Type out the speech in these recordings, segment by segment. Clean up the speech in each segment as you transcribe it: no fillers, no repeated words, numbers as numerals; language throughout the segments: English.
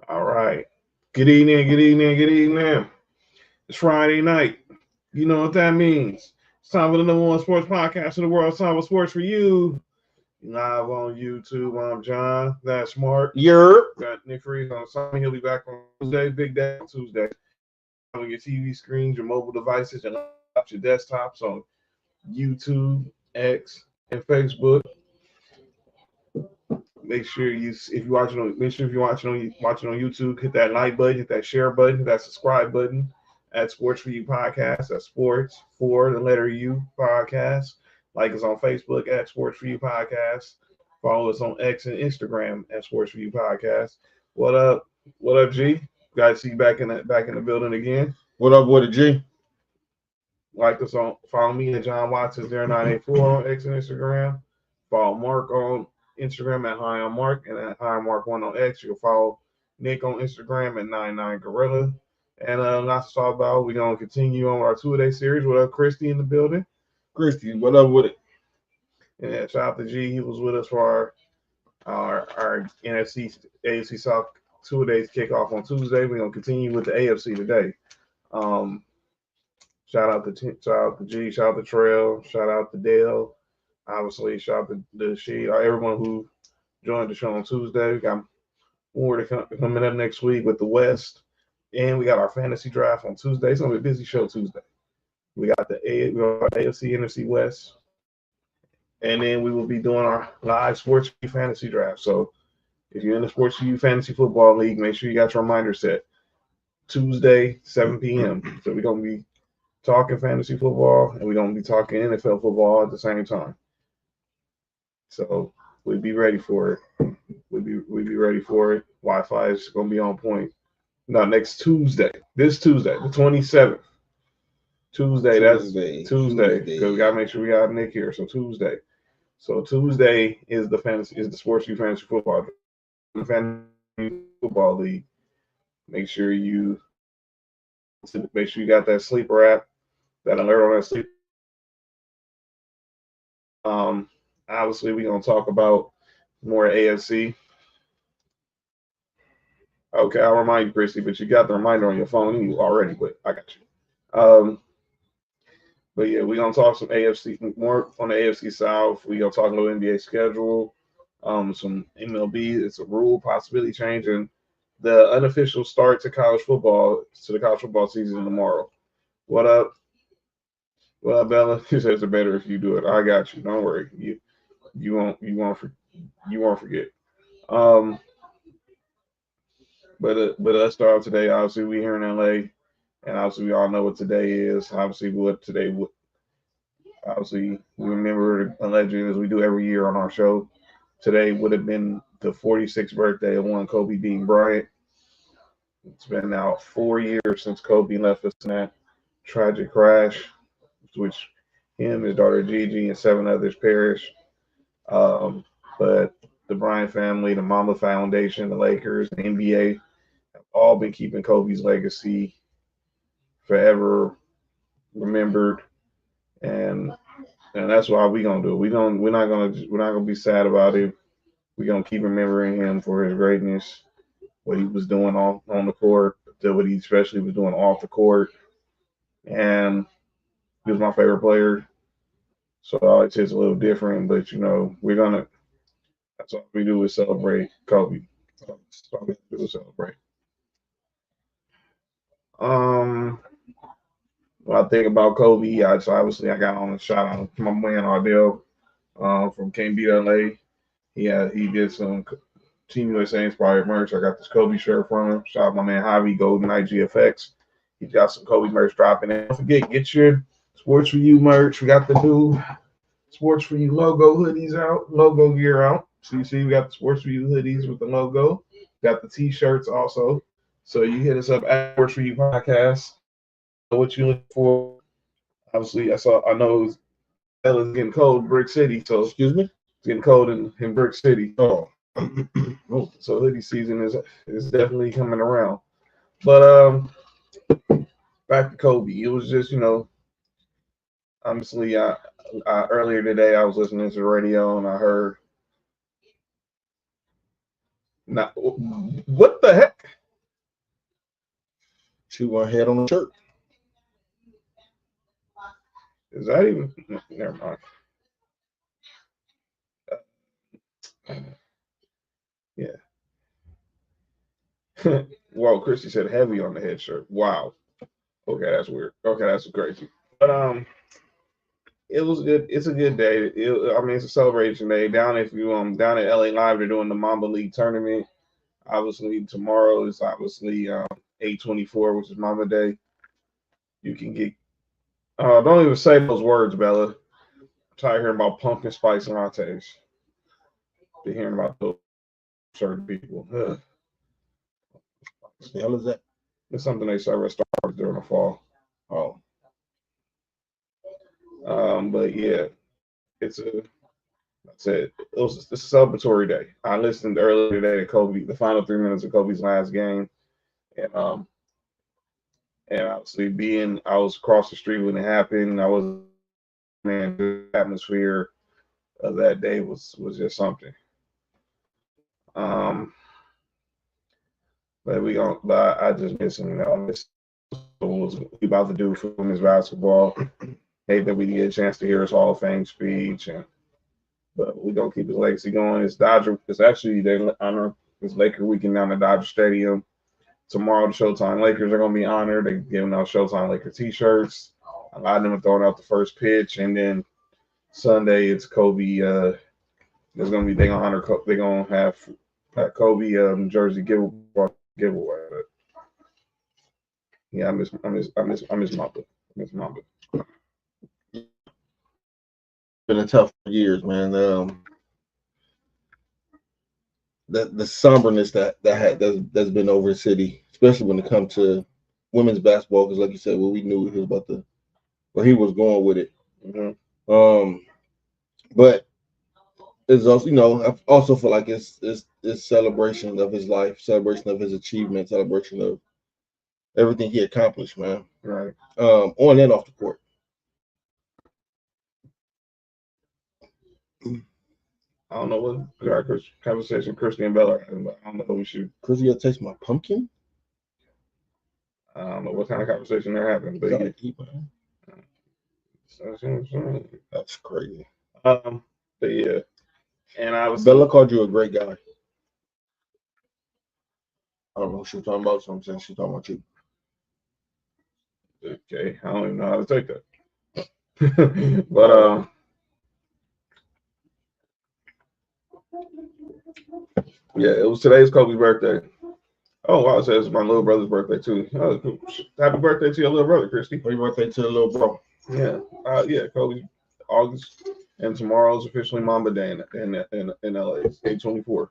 All right. Good evening, good evening, good evening. It's Friday night. You know what that means. It's time for the number one sports podcast in the world. It's time for Sports for You. Live on YouTube. I'm John. That's Mark. Got Nick Freeze on Sunday. He'll be back on Tuesday. Big day on Tuesday. On your TV screens, your mobile devices, your laptops, your desktops on YouTube, X, and Facebook. Make sure if you're watching on YouTube, hit that like button, hit that share button, hit that subscribe button at Sports for You podcast. That's sports for the letter U podcast. Like us on Facebook at Sports for You podcast. Follow us on X and Instagram at Sports for You podcast. What up? What up, G? Guys, see you back in the building again. What up with it, G? Like us on follow me at John Watson 0984 on X and Instagram. Follow Mark on Instagram at High on Mark and at High on Mark 1 on X. You'll follow Nick on Instagram at 99Gorilla. And not to talk about, we're gonna continue on our 2-a-day series with Christy in the building. Christy, what up with it? Yeah, shout out to G. He was with us for our NFC AFC South 2-a-days kickoff on Tuesday. We're gonna continue with the AFC today. Shout out to G, shout out to Trail, shout out to Dale. Obviously, shout out to Sheet, everyone who joined the show on Tuesday. We got more coming up next week with the West, and we got our fantasy draft on Tuesday. It's gonna be a busy show Tuesday. We got the AFC NFC West, and then we will be doing our live Sports fantasy draft. So, if you're in the Sports U Fantasy Football League, make sure you got your reminder set. Tuesday, 7 p.m. So we're gonna be talking fantasy football, and we're gonna be talking NFL football at the same time. So we'll be ready for it. We'll be ready for it. Wi-Fi is gonna be on point. Now next Tuesday, this Tuesday, the 27th. Tuesday. Because we gotta make sure we got Nick here. So Tuesday. Is the Sports U Fantasy Football League. Make sure you got that sleeper app, that alert on that sleep. Obviously, we're gonna talk about more AFC. Okay, I'll remind you, Christy, but you got the reminder on your phone already, but I got you. But yeah, we're gonna talk some AFC, more on the AFC South. We're gonna talk a little NBA schedule, some MLB. It's a rule possibility change, and the unofficial start to the college football season tomorrow. What up? Well, Bella, she says it's better if you do it. I got you. Don't worry. You won't forget. But let's start off today. Obviously, we here in LA, and obviously we all know what today is. Obviously, we remember the legend as we do every year on our show. Today would have been the 46th birthday of one Kobe being Bryant. It's been now 4 years since Kobe left us in that tragic crash, which him, his daughter Gigi, and 7 others perished. But the Bryant family, the Mamba Foundation, the Lakers, the NBA have all been keeping Kobe's legacy forever remembered, and that's why we're gonna do it. We're not gonna be sad about it. We're gonna keep remembering him for his greatness, what he was doing on the court, what he especially was doing off the court, and he was my favorite player. So it's just a little different, but that's all we do is celebrate Kobe. That's all we do is celebrate. When I think about Kobe, obviously I got on a shout out to my man Ardell from Can't Beat LA. He did some Team USA inspired merch. I got this Kobe shirt from him. Shout out my man Javi Golden IGFX. He's got some Kobe merch dropping. And don't forget, get your Sports for You merch. We got the new Sports for You logo gear out. So you see, we got the Sports for You hoodies with the logo. Got the T-shirts also. So you hit us up at Sports for You podcast. What you look for? Obviously, I know it's getting cold in Brick City. So Excuse me? It's getting cold in Brick City. Oh. So hoodie season is definitely coming around. But back to Kobe. It was just, honestly, I earlier today I was listening to the radio and I heard Not, what the heck? She went ahead on the shirt. Is that even? Never mind. Yeah. Well, Christy said heavy on the head shirt. Wow. Okay, that's weird. Okay, that's crazy. But it was good. It's a good day. I mean, it's a celebration day down. If you down at LA Live, they're doing the Mamba League tournament. Obviously, tomorrow is obviously 8/24, which is Mamba Day. You can get. Don't even say those words, Bella. I'm tired of hearing about pumpkin spice lattes. Be hearing about those certain people. Ugh. What the hell is that? It's something they serve at Starbucks during the fall. Oh. But yeah, it's a. That's it. It's a celebratory day. I listened earlier today to Kobe, the final 3 minutes of Kobe's last game, and obviously I was across the street when it happened. I was, man, the atmosphere of that day was just something. But I just miss him. You know, I miss what we about to do for women's basketball. Hate that we didn't get a chance to hear his Hall of Fame speech, but we're gonna keep his legacy going. It's actually they honor this Laker weekend down at Dodger Stadium. Tomorrow the Showtime Lakers are gonna be honored. They're giving out Showtime Laker t-shirts. A lot of them are throwing out the first pitch, and then Sunday it's Kobe. They're gonna honor. They're gonna have Kobe jersey giveaway. But yeah, I miss Mamba. Been a tough years, man. The somberness that's been over the city, especially when it comes to women's basketball, because like you said, we knew he was where he was going with it. Mm-hmm. But it's also, I also feel like it's celebration of his life, celebration of his achievement, celebration of everything he accomplished, man. Right. On and off the court. I don't know what conversation Christy and Bella are having, but I don't know who we should. Christy, you taste my pumpkin? I don't know what kind of conversation they're having, but yeah. Eat, that's crazy. But yeah, and I was. Bella called you a great guy. I don't know what she was talking about, so I'm saying she's talking about you. Okay, I don't even know how to take that. But yeah, it was today's Kobe's birthday. Oh wow, it says my little brother's birthday too. Oh, happy birthday to your little brother, Christy. Happy birthday to the little bro. Yeah, yeah, Kobe's August, and tomorrow's officially Mamba Day in LA. It's 8/24.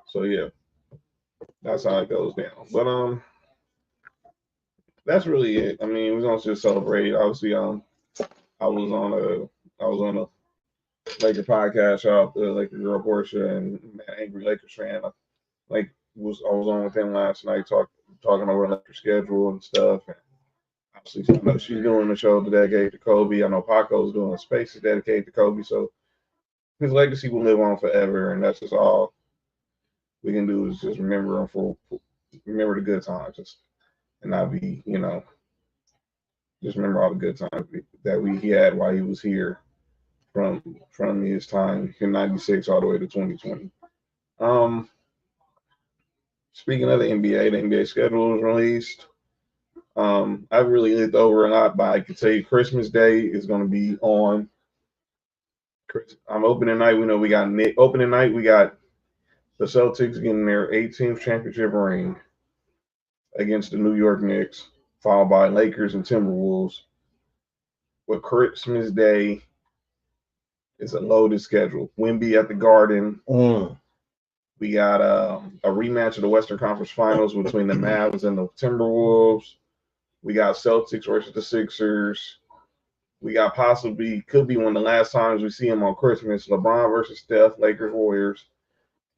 So yeah, that's how it goes down. But that's really it. I mean, we're gonna just celebrate. Obviously, I was on a Laker podcast, shout out to Laker girl Portia and Angry Lakers fan. I was on with him last night talking over Laker schedule and stuff. And obviously, I know she's doing the show dedicated to Kobe. I know Paco's doing a space dedicated to Kobe. So his legacy will live on forever, and that's just all we can do is just remember him remember the good times, and not be, just remember all the good times that he had while he was here. From his time in '96 all the way to 2020. Speaking of the NBA schedule was released. I really looked over a lot, but I could tell you Christmas Day is going to be on. Opening night. We know we got opening night. We got the Celtics getting their 18th championship ring against the New York Knicks, followed by Lakers and Timberwolves. With Christmas Day, it's a loaded schedule. Wemby at the Garden. We got a rematch of the Western Conference Finals between the Mavs and the Timberwolves. We got Celtics versus the Sixers. We got could be one of the last times we see them on Christmas. LeBron versus Steph, Lakers, Warriors.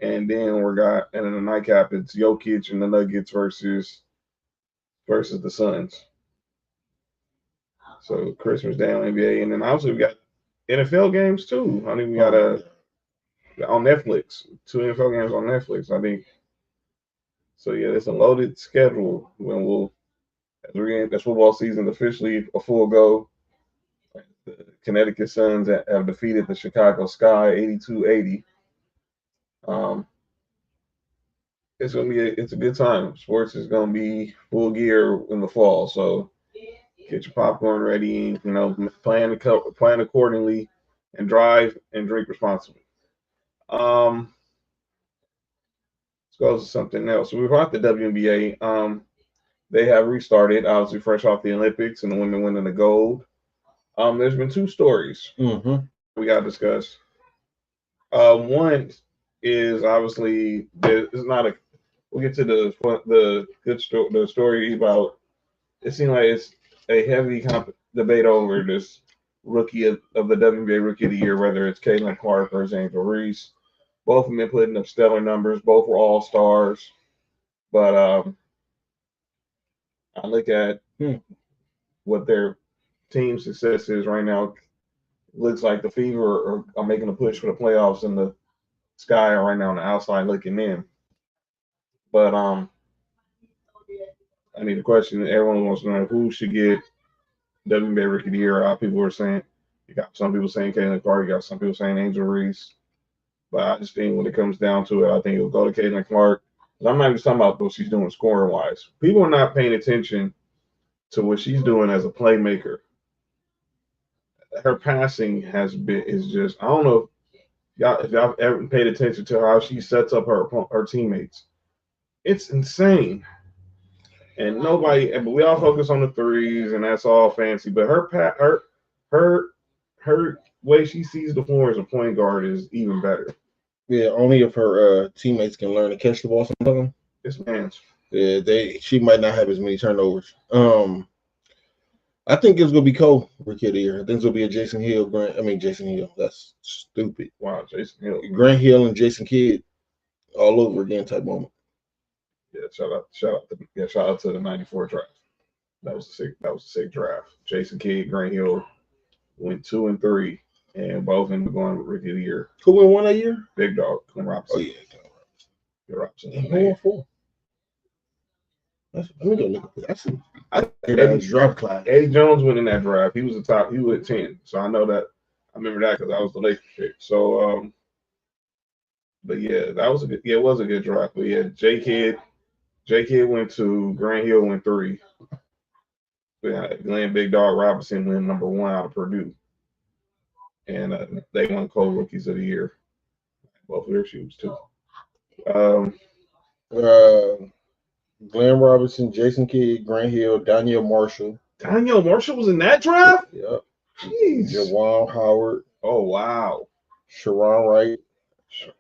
And then in the nightcap, it's Jokic and the Nuggets versus the Suns. So Christmas Day on NBA. And then obviously we got NFL games too. I think we got on Netflix. 2 NFL games on Netflix. I think So yeah, it's a loaded schedule when as football season officially a full go. The Connecticut Suns have defeated the Chicago Sky 82-80. Um, it's a good time. Sports is gonna be full gear in the fall, so get your popcorn ready. Plan accordingly, and drive and drink responsibly. Um, let's go to something else. So we've got the WNBA. They have restarted, obviously fresh off the Olympics and the women winning the gold. There's been two stories we got to discuss. One is obviously it's not a. We'll get to the story about. It seemed like it's a heavy debate over this rookie of the WNBA Rookie of the Year, whether it's Caitlin Clark or Angel Reese. Both of them been putting up stellar numbers. Both were all stars, but I look at what their team success is right now. Looks like the Fever are making a push for the playoffs, and the Sky are right now on the outside looking in. But I need a question. Everyone wants to know who should get WNBA Rookie of the Year. A lot of people are saying you got some people saying Caitlin Clark, you got some people saying Angel Reese. But I just think when it comes down to it, I think it'll go to Caitlin Clark. I'm not even talking about what she's doing scoring wise. People are not paying attention to what she's doing as a playmaker. Her passing is just, I don't know if y'all ever paid attention to how she sets up her teammates. It's insane. And but we all focus on the threes, and that's all fancy. But her way she sees the floor as a point guard is even better. Yeah, only if her teammates can learn to catch the ball sometimes. This man's. Yeah, she might not have as many turnovers. I think it's gonna be Cole Rookie of the Year. I think it's gonna be a Jason Hill. Jason Hill. That's stupid. Wow, Jason Hill. Grant Hill and Jason Kidd all over again type moment. Yeah, shout out to the '94 draft. That was a sick draft. Jason Kidd, Grant Hill went 2 and 3, and both ended up going Rookie of the Year. Who won one that year? Big Dog, Glenn Robinson. Oh yeah, Glenn Robinson. Who won 4? Let me go look at this. Eddie's draft class. Eddie Jones went in that draft. He was the top. He was at 10. So I know that. I remember that because I was the Lakers pick. So, but yeah, that was a good. Yeah, it was a good draft. But yeah, J Kidd went 2. Grant Hill went 3. Glenn Big Dog Robinson went number 1 out of Purdue, and they won co-rookies of the year. Both of their shoes too. Glenn Robinson, Jason Kidd, Grant Hill, Danielle Marshall. Danielle Marshall was in that draft? Yep. Jeez. Jawan Howard. Oh, wow. Sharon Wright.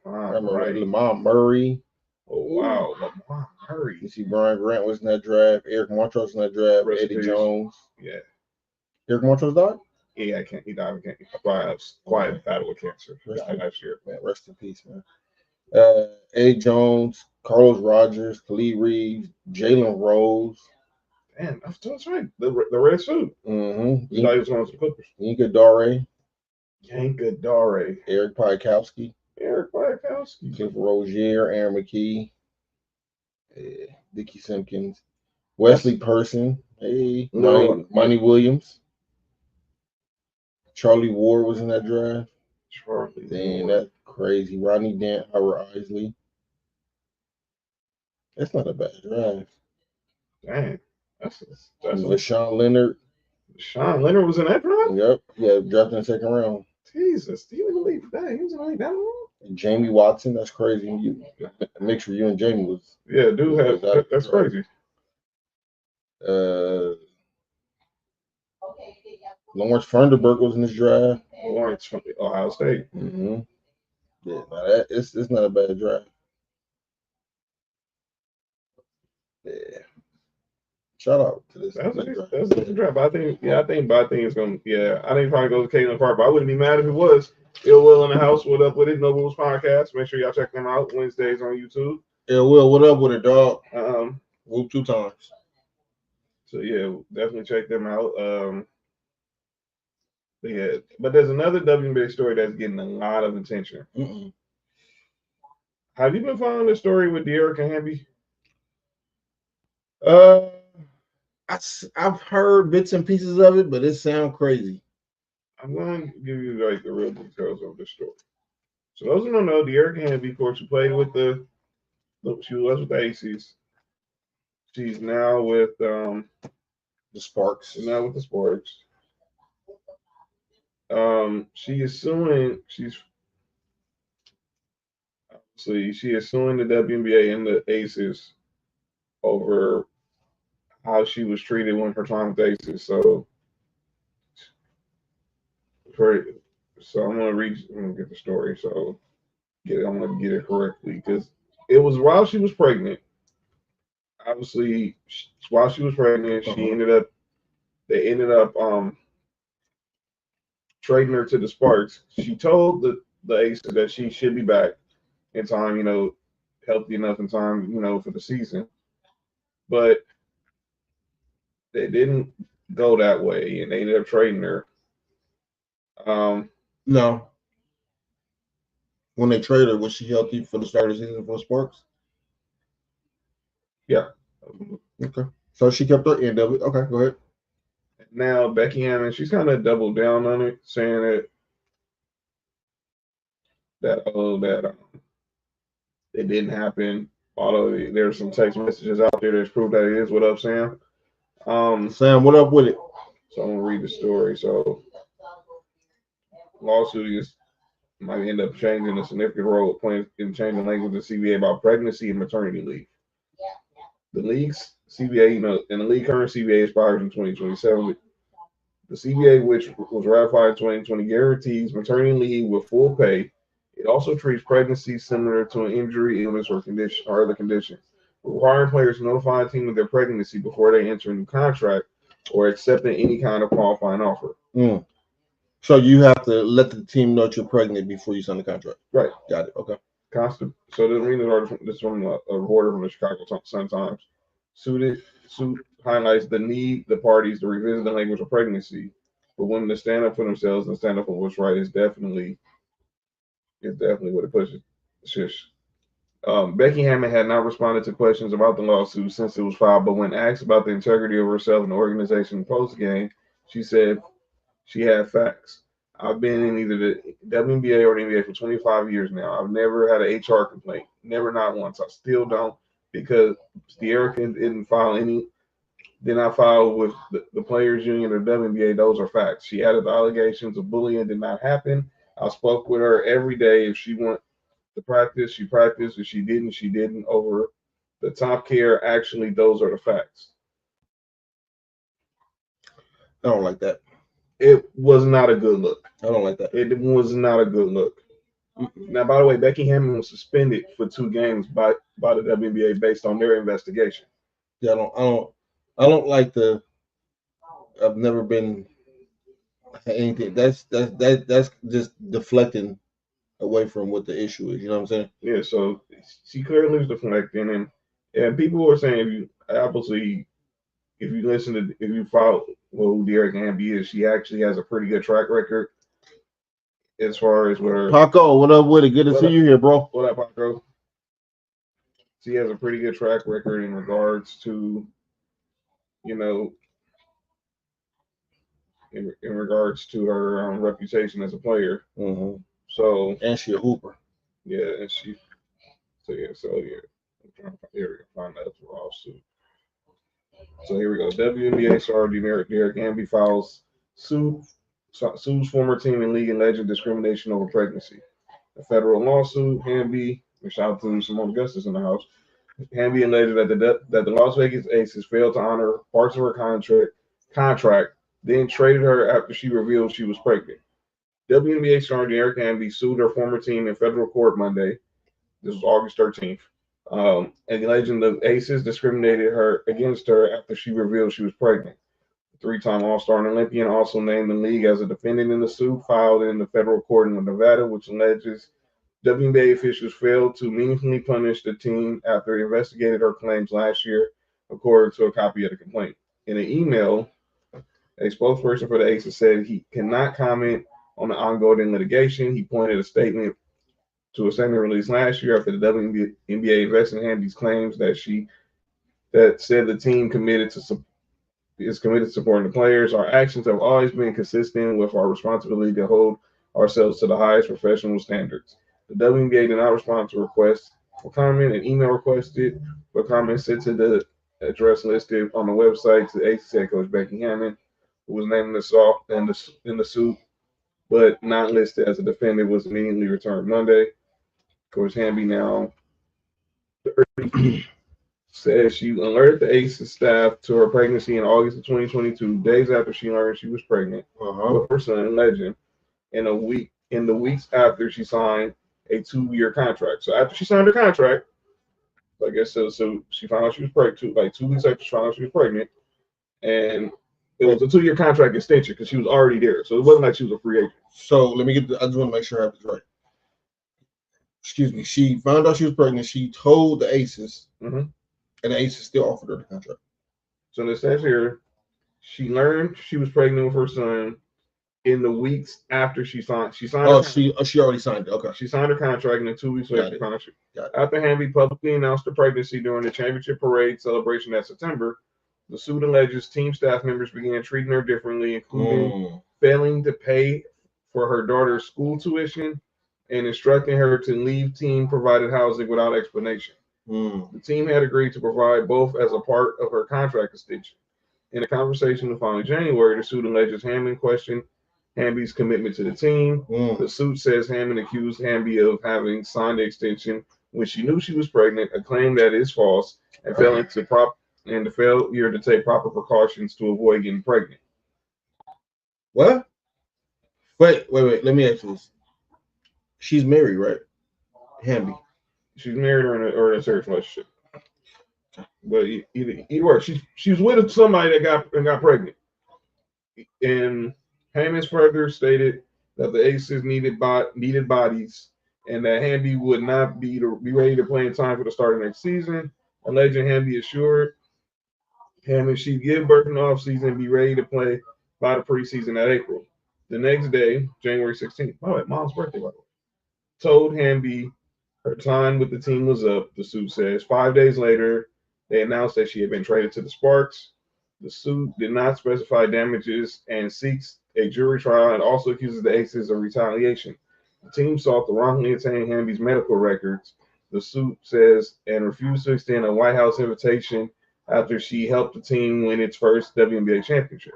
Right. Lamont Murray. Oh, wow. Lamont Murray. You see Brian Grant was in that draft. Eric Montrose in that draft. Eddie Jones. Yeah. Eric Montrose died? Yeah, he died of a quiet battle with cancer. Last year. Man, rest in peace, man. Eddie Jones, Carlos Rogers, Khalid Reeves, Jalen Rose. Damn, that's right. The red suit. Mm-hmm. He was going to the Clippers. Yanka Dare. Eric Piakowski. Cliff Rozier, Aaron McKee. Dickie Simpkins. Wesley Person. Hey. Monty Williams. Charlie Ward was in that draft. Damn, that's crazy. Rodney Dent, Howard Isley. That's not a bad draft. Dang. That's LaShawn Leonard. Sean Leonard was in that draft? Yep. Yeah, drafted in the second round. Jesus. Do you believe that? He was in the league that long? And Jamie Watson. That's crazy. Make sure you and Jamie was. Yeah, that's crazy. Lawrence Funderburk was in this draft. Lawrence from Ohio State. Mm-hmm. Yeah, it's not a bad draft. Yeah. Shout out to this. That's a good draft. I think it's gonna. Yeah, I think probably goes to Caitlin Clark, but I wouldn't be mad if it was. Ill Will in the house. What up with it? No Rules Podcast. Make sure y'all check them out Wednesdays on YouTube. Ill Will, what up with it, dog? Whoop 2 times. So yeah, definitely check them out. But there's another WNBA story that's getting a lot of attention. Mm-mm. Have you been following the story with De'Erica Hamby? Uh, I've heard bits and pieces of it, but it sounds crazy. I'm going to give you like the real details of the story. So those who don't know, De'Erica Hamby, of course, who played with she was with the Aces. She's now with The Sparks. now with the Sparks. She is suing. She is suing the WNBA and the Aces over how she was treated when her time with the Aces. For, I'm gonna get the story. I'm gonna get it correctly because it was while she was pregnant. Obviously, while she was pregnant, they ended up trading her to the Sparks. She told the Aces that she should be back in time, healthy enough in time, for the season. But they didn't go that way, and they ended up trading her. No. When they traded her, was she healthy for the start of the season for the Sparks? Yeah. Okay. So she kept her end of it. Okay, go ahead. Now Becky Hammond, she's kind of doubled down on it, saying that it didn't happen. Although there's some text messages out there that prove that it is. What up, Sam? Sam, what up with it? So I'm gonna read the story. So lawsuit might end up changing a significant role playing in changing language in CBA about pregnancy and maternity leave. The league's CBA, and the league current CBA expires in 2027. The CBA, which was ratified in 2020, guarantees maternity leave with full pay. It also treats pregnancy similar to an injury, illness, or other condition, requiring players to notify a team of their pregnancy before they enter a new contract or accepting any kind of qualifying offer. So you have to let the team know you're pregnant before you sign the contract. Right. Got it. Okay. So the reading article, this from a reporter from the Chicago Sun-Times. Suit highlights the need the parties to revisit the language of pregnancy, but women to stand up for themselves and stand up for what's right is definitely what it pushes. Shush. Becky Hammond had not responded to questions about the lawsuit since it was filed, but when asked about the integrity of herself and the organization post game, she said she had facts. I've been in either the WNBA or the NBA for 25 years now. I've never had an HR complaint. Never, not once. I still don't because De'Erica did not file with the Players Union or WNBA. Those are facts. She added the allegations of bullying did not happen. I spoke with her every day. If she went to practice, she practiced. If she didn't, she didn't. Over the top care, actually, those are the facts. I don't like that. It was not a good look. I don't like that. It was not a good look. Now, by the way, Becky Hammond was suspended for 2 games by the WNBA based on their investigation. Yeah, I don't like the. I've never been anything. That's just deflecting away from what the issue is. You know what I'm saying? Yeah. So she clearly was deflecting, and people were saying if you follow who De'Erica Hamby is, she actually has a pretty good track record as far as where. Paco, what up with it? Good to see you here, bro. What up, Paco? She has a pretty good track record in regards to, in regards to her reputation as a player. Mm-hmm. So and she a hooper. Yeah, and she. I'm trying to find that lawsuit. So here we go. WNBA star De'Erica Hamby sues former team and league and legend discrimination over pregnancy. A federal lawsuit. Hamby, shout out to Simone Augustus in the house. Hamby alleged that the Las Vegas Aces failed to honor parts of her contract, then traded her after she revealed she was pregnant. WNBA star De'Erica Hamby sued her former team in federal court Monday. This was August 13th. And alleging the Aces discriminated against her after she revealed she was pregnant. The 3-time All-Star and Olympian also named the league as a defendant in the suit filed in the federal court in Nevada, which alleges WNBA officials failed to meaningfully punish the team after it investigated her claims last year, according to a copy of the complaint. In an email, a spokesperson for the Aces said he cannot comment on the ongoing litigation. He pointed a statement to a statement released last year after the WNBA investigated Hamby's claims that that said the team is committed to supporting the players. Our actions have always been consistent with our responsibility to hold ourselves to the highest professional standards. The WNBA did not respond to requests for comment. An email requested for comment sent to the address listed on the website to ACC head coach Becky Hammond, who was named in the suit, but not listed as a defendant, was immediately returned Monday. Coach Hamby now says she alerted the ACES staff to her pregnancy in August of 2022, days after she learned she was pregnant with her son, Legend, in the weeks after she signed a 2-year contract. So after she signed her contract, I guess so she found out she was pregnant, like 2 weeks after she found out she was pregnant, and it was a 2-year contract extension because she was already there. So it wasn't like she was a free agent. So let me I just want to make sure I have this right. Excuse me. She found out she was pregnant. She told the Aces, and the Aces still offered her the contract. So it says here, she learned she was pregnant with her son in the weeks after she signed. She already signed it. Okay. She signed her contract, and then 2 weeks later, after Hamby publicly announced her pregnancy during the championship parade celebration that September, the suit alleges team staff members began treating her differently, including failing to pay for her daughter's school tuition and instructing her to leave team-provided housing without explanation. The team had agreed to provide both as a part of her contract extension. In a conversation the following January, the suit alleges Hammond questioned Hamby's commitment to the team. The suit says Hammond accused Hamby of having signed the extension when she knew she was pregnant, a claim that is false, and the failure to take proper precautions to avoid getting pregnant. What? Wait. Let me ask you this. She's married, right? Hamby. She's married or in a serious relationship. But either way, she was with somebody that got pregnant. And Hammond further stated that the Aces needed bodies and that Hamby would not be ready to play in time for the start of next season. Alleging Hamby assured Hammond she'd give birth in the offseason and be ready to play by the preseason at April. The next day, January 16th, Mom's birthday, by the way, told Hamby her time with the team was up, the suit says. 5 days later, they announced that she had been traded to the Sparks. The suit did not specify damages and seeks a jury trial and also accuses the Aces of retaliation. The team sought to wrongfully obtain Hamby's medical records, the suit says, and refused to extend a White House invitation after she helped the team win its first WNBA championship.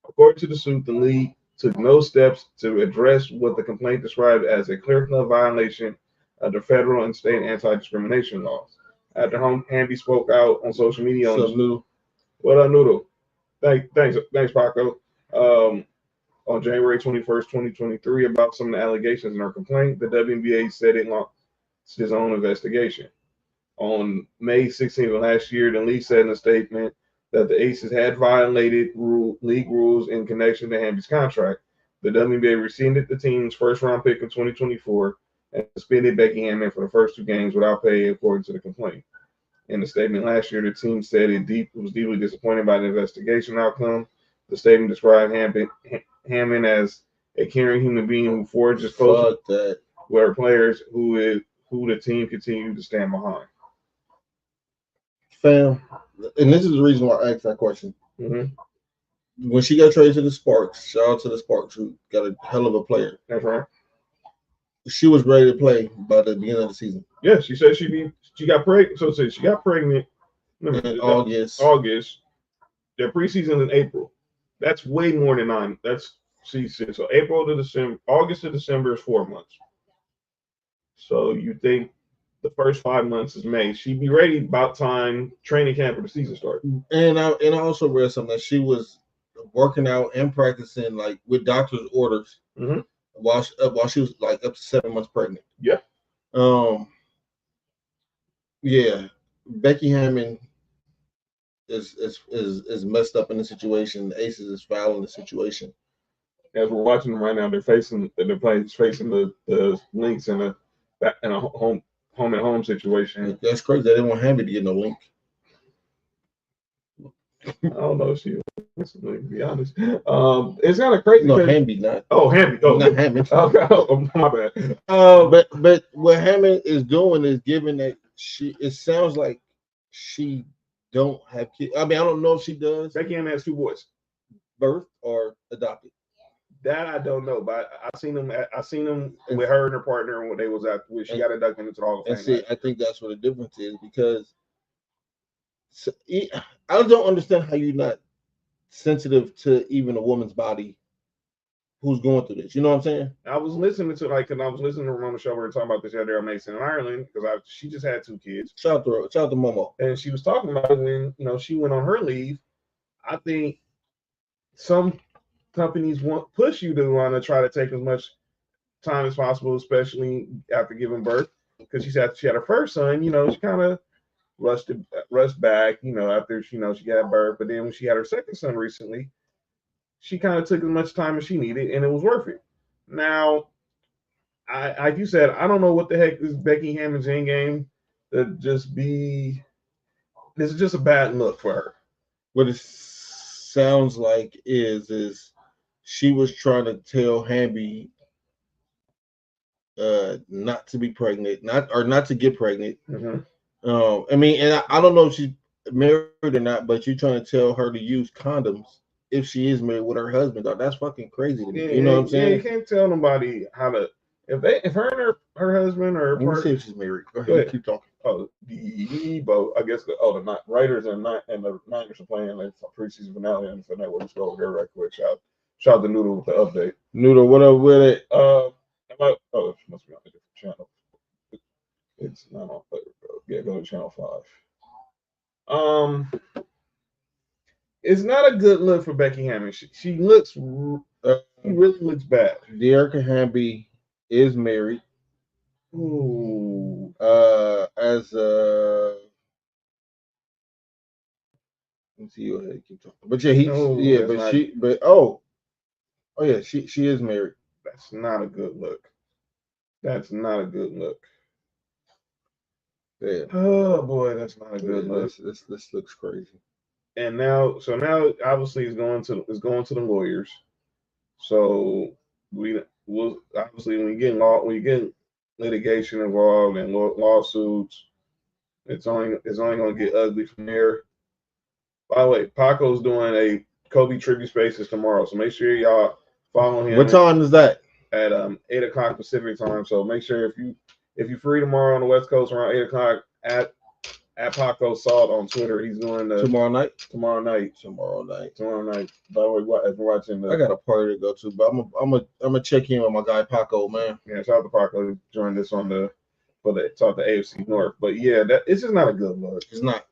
According to the suit, the league took no steps to address what the complaint described as a clear-cut violation of the federal and state anti-discrimination laws. After Hamby spoke out on social media what up, Noodle? Thanks, Paco. On January 21st, 2023, about some of the allegations in her complaint, the WNBA said it launched its own investigation. On May 16th of last year, the league said in a statement that the Aces had violated league rules in connection to Hamby's contract. The WNBA rescinded the team's first-round pick in 2024 and suspended Becky Hammond for the first 2 games without pay, according to the complaint. In a statement last year, the team said it was deeply disappointed by the investigation outcome. The statement described Hammond as a caring human being who forges closer with her players, who the team continued to stand behind. Fam, and this is the reason why I asked that question. When she got traded to the Sparks, shout out to the Sparks, who got a hell of a player. That's right. She was ready to play by the beginning of the season. Yeah, she said she got pregnant. So she got pregnant in August. Their preseason in April. That's way more than 9. That's season. So April to December, August to December is 4 months. So you think the first 5 months is May? She'd be ready about time training camp for the season starts. And I also read something that she was working out and practicing like with doctor's orders while she was like up to 7 months pregnant. Yeah. Yeah. Becky Hammond is messed up in the situation. The Aces is foul in the situation. As we're watching them right now, they're facing the Lynx in a home and home situation. That's crazy. They didn't want Hamby to get no link. I don't know. To be honest, it's kind of crazy. No, Hamby not. Oh, Hamby. Oh, not Hammond. Okay, my bad. But what Hammond is doing is giving that it sounds like she don't have kids. I mean, I don't know if she does. Becky Hammon has 2 boys. Birth or adopted. That I don't know, but I seen them. I seen them with her and her partner when they was at when she got inducted into the Hall of Fame. And see, I think that's what the difference is because I don't understand how you're not sensitive to even a woman's body who's going through this. You know what I'm saying? I was listening to and I was listening to Ramona show. We were talking about this Daryl Mason in Ireland because she just had 2 kids. Shout out to Momo. And she was talking about when she went on her leave. I think some companies push you to want to try to take as much time as possible, especially after giving birth, because she had her first son. She kind of rushed back. After she got birth, but then when she had her second son recently, she kind of took as much time as she needed, and it was worth it. Now, like you said, I don't know what the heck is Becky Hammon's end game. This is just a bad look for her. What it sounds like is she was trying to tell Hamby not to be pregnant, not to get pregnant. Mm-hmm. I mean, and I don't know if she's married or not, but you're trying to tell her to use condoms if she is married with her husband. That's fucking crazy to me. Yeah, you know what I'm saying? Yeah, you can't tell nobody how to if her and her husband or let me see if she's married. Go ahead. Keep talking. Oh, I guess the Raiders and the Niners are playing like preseason finale on the network. Let's go over here right quick. Shout out to Noodle with the update. Noodle, what up with it? It must be on a different channel. It's not on. Yeah, go to channel 5. It's not a good look for Becky Hammon. She looks. She really looks bad. Dearica Hamby is married. Ooh. As let's see, go ahead, keep talking. But yeah, she is married. That's not a good look. That's not a good look. Yeah. Oh boy, that's not a good look. This looks crazy. And now obviously it's going to the lawyers. So we'll obviously when you get litigation involved and lawsuits, it's only going to get ugly from there. By the way, Paco's doing a Kobe tribute spaces tomorrow, so make sure y'all follow him. What time is that? At 8:00 Pacific time. So make sure if you're free tomorrow on the West Coast around 8:00 at Paco Salt on Twitter, he's doing tomorrow night. Tomorrow night. By the way, as we're watching, I got a party to go to, but I'm gonna check in with my guy Paco, man. Yeah, shout out to Paco. He joined us for the AFC North. But yeah, it's just not a good look. It's not,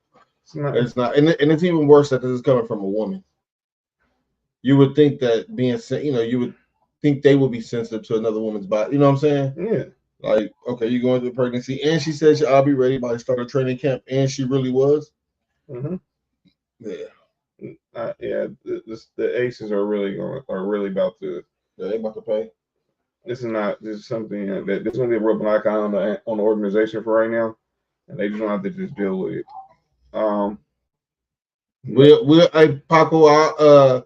and it's even worse that this is coming from a woman. You would think that you would think they would be sensitive to another woman's body. You know what I'm saying? Yeah. Like, okay, you're going through pregnancy, and she said I'll be ready by the start of training camp, and she really was. Mm-hmm. Yeah. The Aces are really about to. Yeah, they about to pay. This is something that there's going to be a real black eye on the organization for right now, and they just don't have to just deal with it. Paco,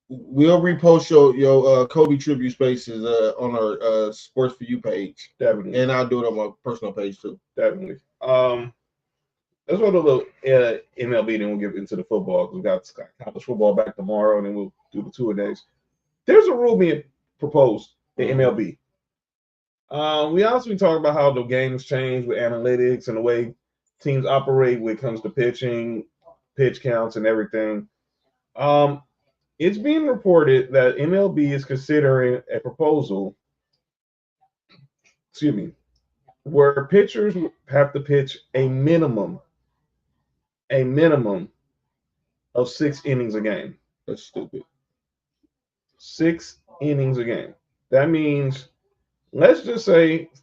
we'll repost your Kobe tribute spaces on our Sports4U page. Definitely. And I'll do it on my personal page too. Definitely. Let's go to a little MLB, then we'll get into the football because we got college football back tomorrow, and then we'll do the 2-a-days. There's a rule being proposed in MLB. We also talk about how the game's changed with analytics and the way teams operate when it comes to pitching, pitch counts, and everything. It's being reported that MLB is considering a proposal, where pitchers have to pitch a minimum of 6 innings a game. That's stupid. 6 innings a game. That means, let's just say if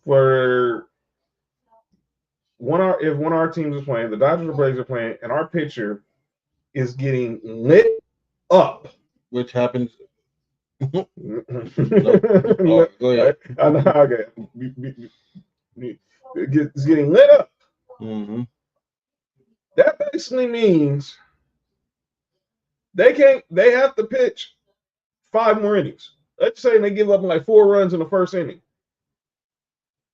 one of our teams is playing, the Dodgers or Braves are playing, and our pitcher is getting lit up. Which happens. No. Go ahead. Okay. It's getting lit up. Mm-hmm. That basically means they have to pitch 5 more innings. Let's say they give up like 4 runs in the first inning.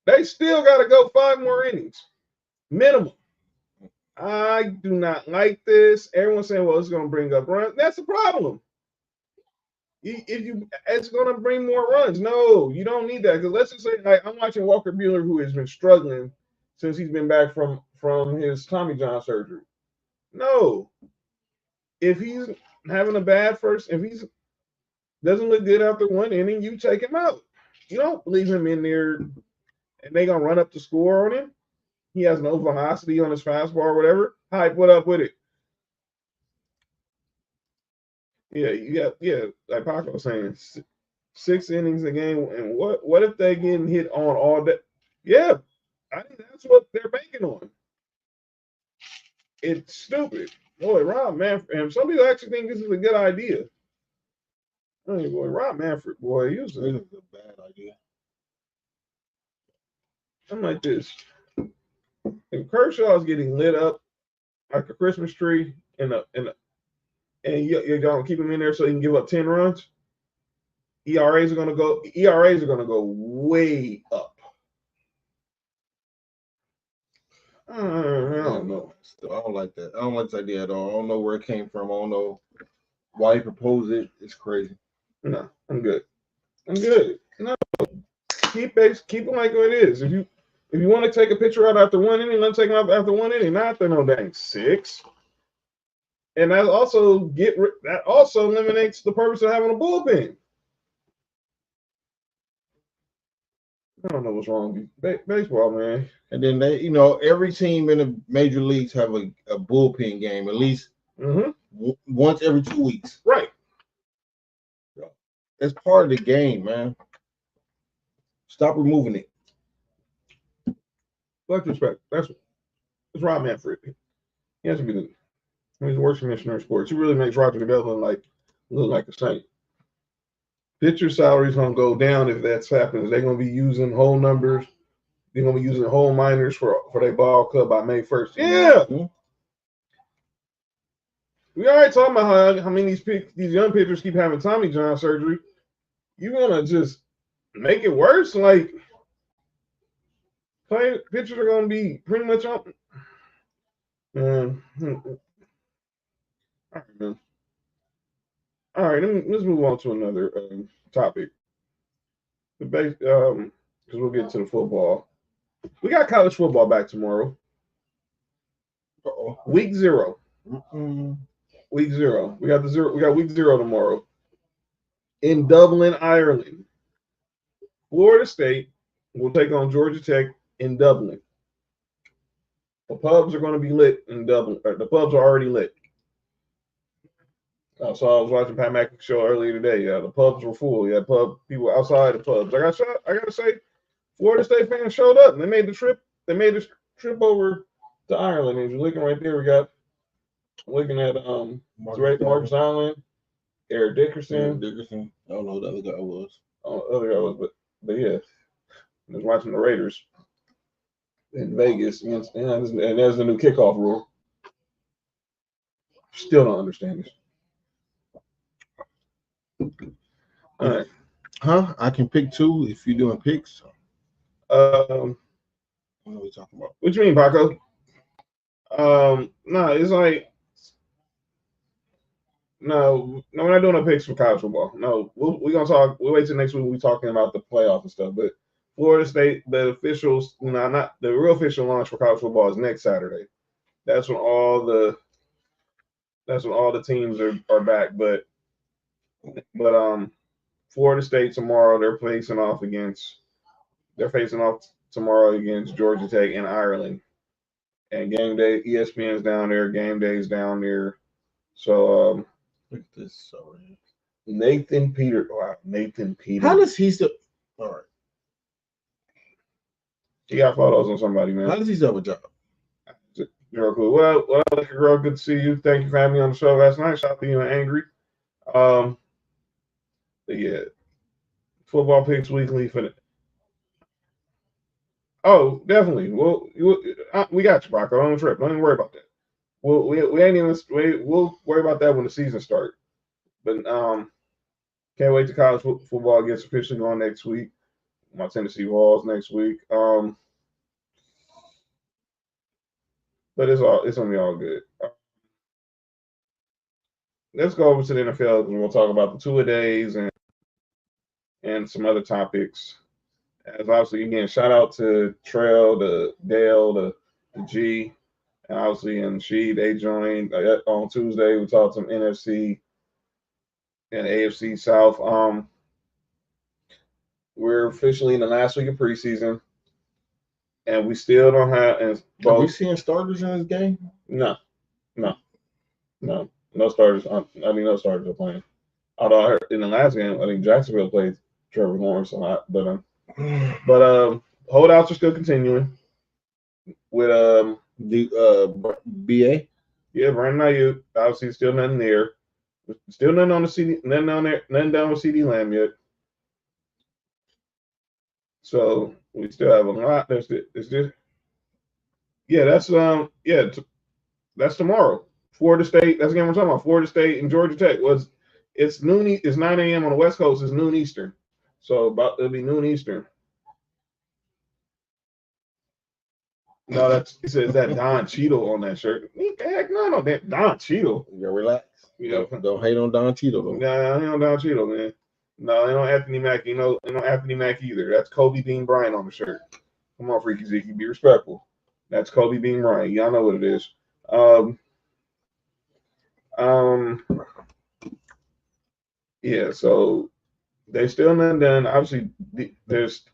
They still got to go 5 more innings, minimum. I do not like this. Everyone's saying, well, it's going to bring up runs. That's the problem. It's going to bring more runs. No, you don't need that. Because let's just say, like, I'm watching Walker Buehler, who has been struggling since he's been back from his Tommy John surgery. No, if he's having a bad first, if he's doesn't look good after one inning, you take him out. You don't leave him in there, and they gonna run up the score on him. He has no velocity on his fastball or whatever. Hype, what up with it? Yeah. Like Paco was saying, 6 innings a game, and what if they getting hit on all day? Yeah, I think that's what they're banking on. It's stupid. Boy, Rob Manfred, and some people actually think this is a good idea. I mean, boy, Rob Manfred, boy, he was This is a bad idea. I'm like this. If Kershaw's getting lit up like a Christmas tree and you're gonna keep him in there so he can give up 10 runs, ERAs are gonna go way up. I don't know. I don't like that. I don't like this idea at all. I don't know where it came from. I don't know why he proposed it. It's crazy. No, I'm good. No, keep it like it is. If you want to take a pitcher out after one inning, let's take him out after one inning, not after no dang 6. And that also eliminates the purpose of having a bullpen. I don't know what's wrong with baseball, man. And then every team in the major leagues have a bullpen game at least once every 2 weeks. Right. It's part of the game, man. Stop removing it. Let's respect. That's Rob Manfred. He has to be he's the worst commissioner in sports. He really makes Roger Goodell look like a saint. Pitcher salaries gonna go down if that happens. They're gonna be using whole numbers. They're gonna be using whole minors for their ball club by May 1st. Yeah. Mm-hmm. We already talking about how many these young pitchers keep having Tommy John surgery. You gonna just make it worse? Like pitchers are gonna be pretty much on. All right, let's move on to another topic. The base, because we'll get to the football. We got college football back tomorrow. Week 0. Week 0. We got week 0 tomorrow in Dublin, Ireland. Florida State will take on Georgia Tech in Dublin. The pubs are going to be lit in Dublin. The pubs are already lit. So I was watching Pat McAfee's show earlier today. Yeah, the pubs were full. You had people outside the pubs. I gotta say, Florida State fans showed up. And they made the trip. They made the trip over to Ireland. And you're looking right there. We got looking at Marcus Allen, Eric Dickerson. I don't know who the other guy was. But yeah, I was watching the Raiders in Vegas, and there's the new kickoff rule. Still don't understand this. All right. Huh? I can pick 2 if you're doing picks. I don't know what you're talking about. What you mean, Paco? No, it's like no, we're not doing no picks for college football. No, we're gonna talk. We'll wait till next week. We're talking about the playoff and stuff. But Florida State, the officials, not the real official launch for college football is next Saturday. That's when all the teams are back. But Florida State tomorrow, they're facing off tomorrow against Georgia Tech in Ireland. And game day, ESPN's down there, game day's down there. So look at this. Sorry. Nathan Peter. Wow, Nathan Peter. How does he still all right? He got photos on somebody, man. How does he still have a job? Real cool. Well, girl, good to see you. Thank you for having me on the show last night. Shout out to you and Angry. Yeah. Football picks weekly for the. Oh, definitely. Well, we got you, Brock. On the trip. Don't even worry about that. We'll worry about that when the season starts. But can't wait to college football gets officially going next week. My Tennessee Vols next week. but it's gonna be all good. Let's go over to the NFL and we'll talk about the two-a-days and some other topics. As obviously, again, shout out to Trail, the Dale, the G, and obviously and she. They joined on Tuesday. We talked some NFC and AFC South. We're officially in the last week of preseason, and we still don't have. And are we seeing starters in this game? No starters. No starters are playing. Although I heard in the last game, I think Jacksonville played Trevor Lawrence a lot, but holdouts are still continuing with the BA. Yeah, Brandon Ayuk. Obviously, still nothing there. Still nothing on the CD. Nothing on there. Nothing done with CD Lamb yet. So we still have a lot. There's just that's that's tomorrow. Florida State. That's the game we're talking about. Florida State and Georgia Tech. It's noon. It's 9 a.m. on the West Coast. It's noon Eastern. So it'll be noon Eastern. No, it says that Don Cheadle on that shirt. Heck no, that Don Cheadle. You gotta relax. Yeah. Don't hate on Don Cheadle though. Nah, I ain't on Don Cheadle, man. No, ain't on Anthony Mackie. Ain't on Anthony Mackie either. That's Kobe Bean Bryant on the shirt. Come on, Freaky Zeke, be respectful. That's Kobe Bean Bryant. Y'all know what it is. Yeah, so they still not done. Obviously, there's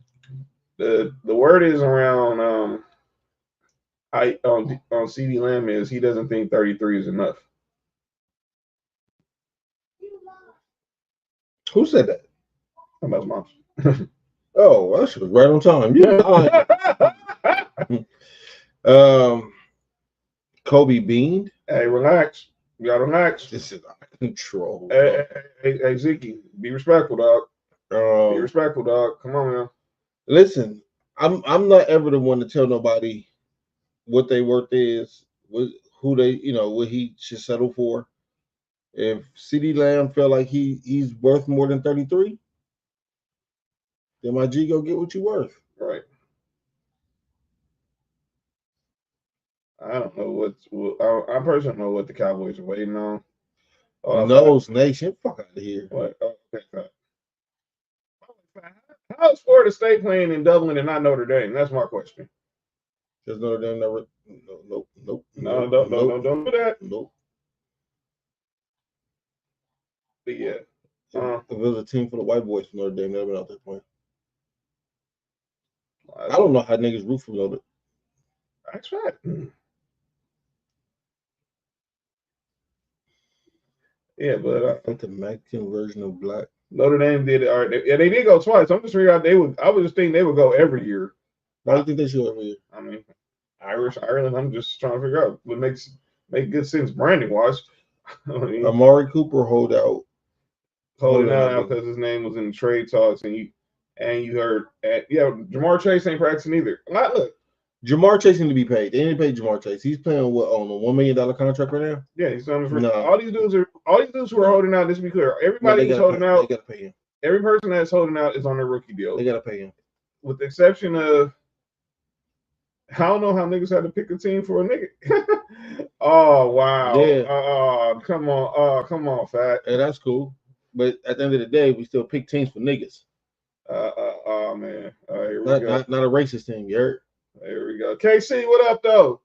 the word is around on CD Lamb is he doesn't think 33 is enough. Who said that? About mom. Oh, that should be right on time. Yeah. Kobe Bean. Hey, relax. You gotta relax. This is out of control. Hey, Zeke, be respectful, dog. Be respectful, dog. Come on, man. Listen, I'm not ever the one to tell nobody what their worth is, who they, what he should settle for. If CeeDee Lamb felt like he's worth more than 33, then my G go get what you worth. Right. I don't know I personally don't know what the Cowboys are waiting on. Nose Nation, fuck out of here. What? Okay. How is Florida State playing in Dublin and not Notre Dame? That's my question. Because Notre Dame never. Nope. No, don't do that. Nope. But yeah. If it was a team for the white boys from Notre Dame, they'd been out there playing. I don't know how niggas root for Notre Dame. That's right. Yeah, but I think the Mexican version of black. Notre Dame did it. All right, they did go twice. I'm just figuring out I was just thinking they would go every year. Why do you think they should go every year? I mean, Ireland. I'm just trying to figure out what make good sense branding wise. Amari Cooper holding out because his name was in the trade talks, and you heard Jamar Chase ain't practicing either. Look, Jamar Chase need to be paid. They need to pay Jamar Chase. He's playing on a $1 million contract right now. Yeah, he's on his all these dudes who are holding out. Just to be clear, everybody who's holding out, they gotta pay him. Every person that's holding out is on their rookie deal. They gotta pay him, with the exception of I don't know how niggas had to pick a team for a nigga. Oh wow! Yeah. Come on, fat. Hey, that's cool. But at the end of the day, we still pick teams for niggas. Oh man! Here we go. Not a racist team, you heard? There we go. KC, what up though?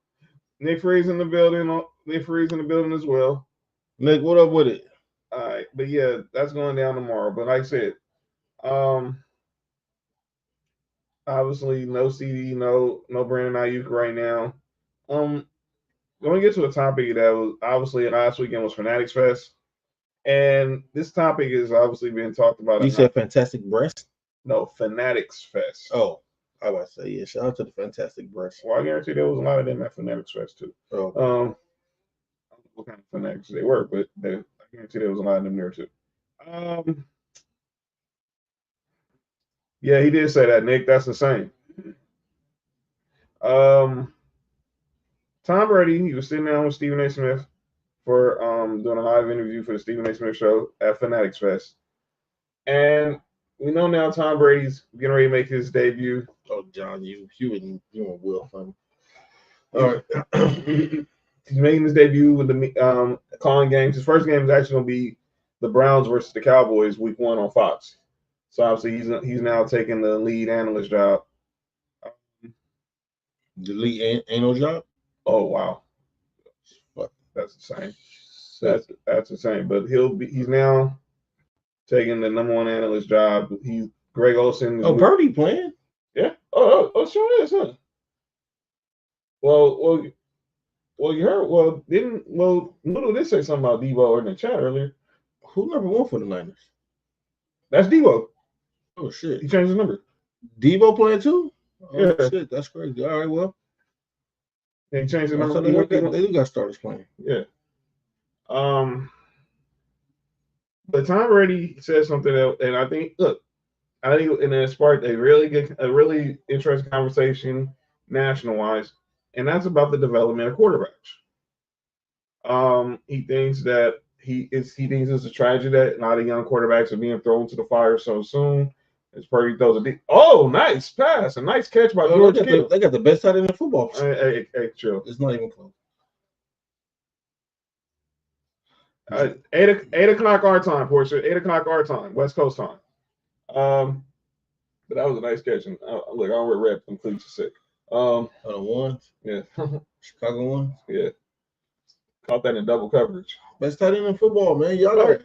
Nick Freeze in the building. Nick Freeze in the building as well. Nick, what up with it? All right, but yeah, that's going down tomorrow. But like I said, obviously no CD, no Brandon Ayuk right now. Going to get to a topic that was obviously last weekend was Fanatics Fest, and this topic is obviously being talked about. You said Fantastic Breast? No, Fanatics Fest. Oh. I was about to say, yeah, shout out to the Fantastic Breast. Well, I guarantee there was a lot of them at Fanatics Fest too. Oh. I don't know what kind of fanatics they were, but I guarantee there was a lot of them there too. Yeah, he did say that, Nick. That's the same. Tom Brady, he was sitting down with Stephen A. Smith for doing a live interview for the Stephen A. Smith show at Fanatics Fest. And we know now Tom Brady's getting ready to make his debut. Oh, John, you and Will fun. All right. He's making his debut with the calling games. His first game is actually going to be the Browns versus the Cowboys, Week 1 on Fox. So obviously he's now taking the lead analyst job. The league ain't no job. Oh wow, What? That's the same. That's the same. But he's now taking the #1 analyst job. Greg Olson. Oh, Purdy playing? Yeah. Oh, sure is, huh? Well, you heard. Noodle did say something about Debo in the chat earlier. Who #1 for the Niners? That's Debo. Oh shit, he changed his number. Debo playing too? Oh yeah. Shit, that's crazy. All right, well. He changed his number. They do got starters playing. Yeah. But Tom Brady said something else, and I think and it sparked a really interesting conversation national wise, and that's about the development of quarterbacks. He thinks that he thinks it's a tragedy that a lot of young quarterbacks are being thrown to the fire so soon. As Purdy throws a deep, nice pass, a nice catch by George Kittle. They got the best tight end in football. Hey, chill. It's not even close. 8 o'clock our time, Portia. 8 o'clock our time, West Coast time. But that was a nice catch. And look, I don't wear red. I'm cleats are sick. The ones? Yeah. Chicago ones? Yeah. Caught that in double coverage. Best tight end in football, man. Y'all got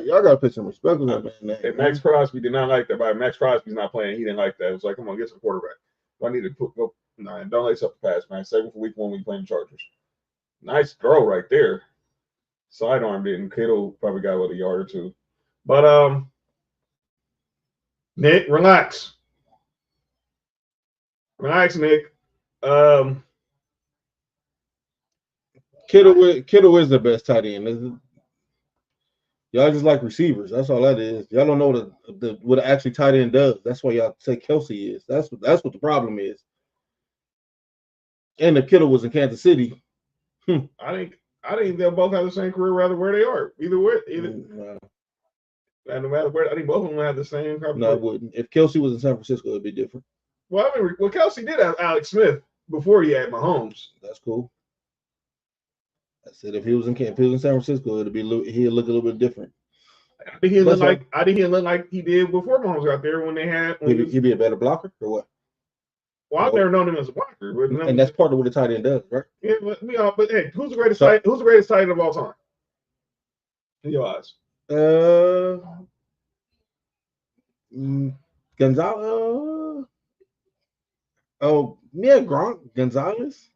to put some respect on that man. And Max Crosby did not like that. But Max Crosby's not playing. He didn't like that. It was like, come on, get some quarterback. I need to go. Nah, don't lace up the pass, man. Save it for Week 1 when you playing the Chargers. Nice throw right there. Sidearm didn't. Kittle probably got a yard or two. But Nick, relax. Relax, Nick. Kittle is the best tight end. Y'all just like receivers. That's all that is. Y'all don't know what actually tight end does. That's why y'all say Kelsey is. That's what the problem is. And if Kittle was in Kansas City, I think they'll both have the same career, rather where they are. Either way, no matter where, I think both of them have the same. No, it wouldn't. If Kelsey was in San Francisco, it'd be different. Well, Kelsey did have Alex Smith before he had Mahomes. That's cool. I said if he was in San Francisco, he'd look a little bit different. I think he looked like he did before Mahomes got there when they had. He'd be a better blocker or what? Well, I've never known him as a blocker, and that's part of what a tight end does, right? Yeah, but hey, who's the greatest tight end of all time? In your eyes? Gonzalez. Oh yeah, Gonzalez.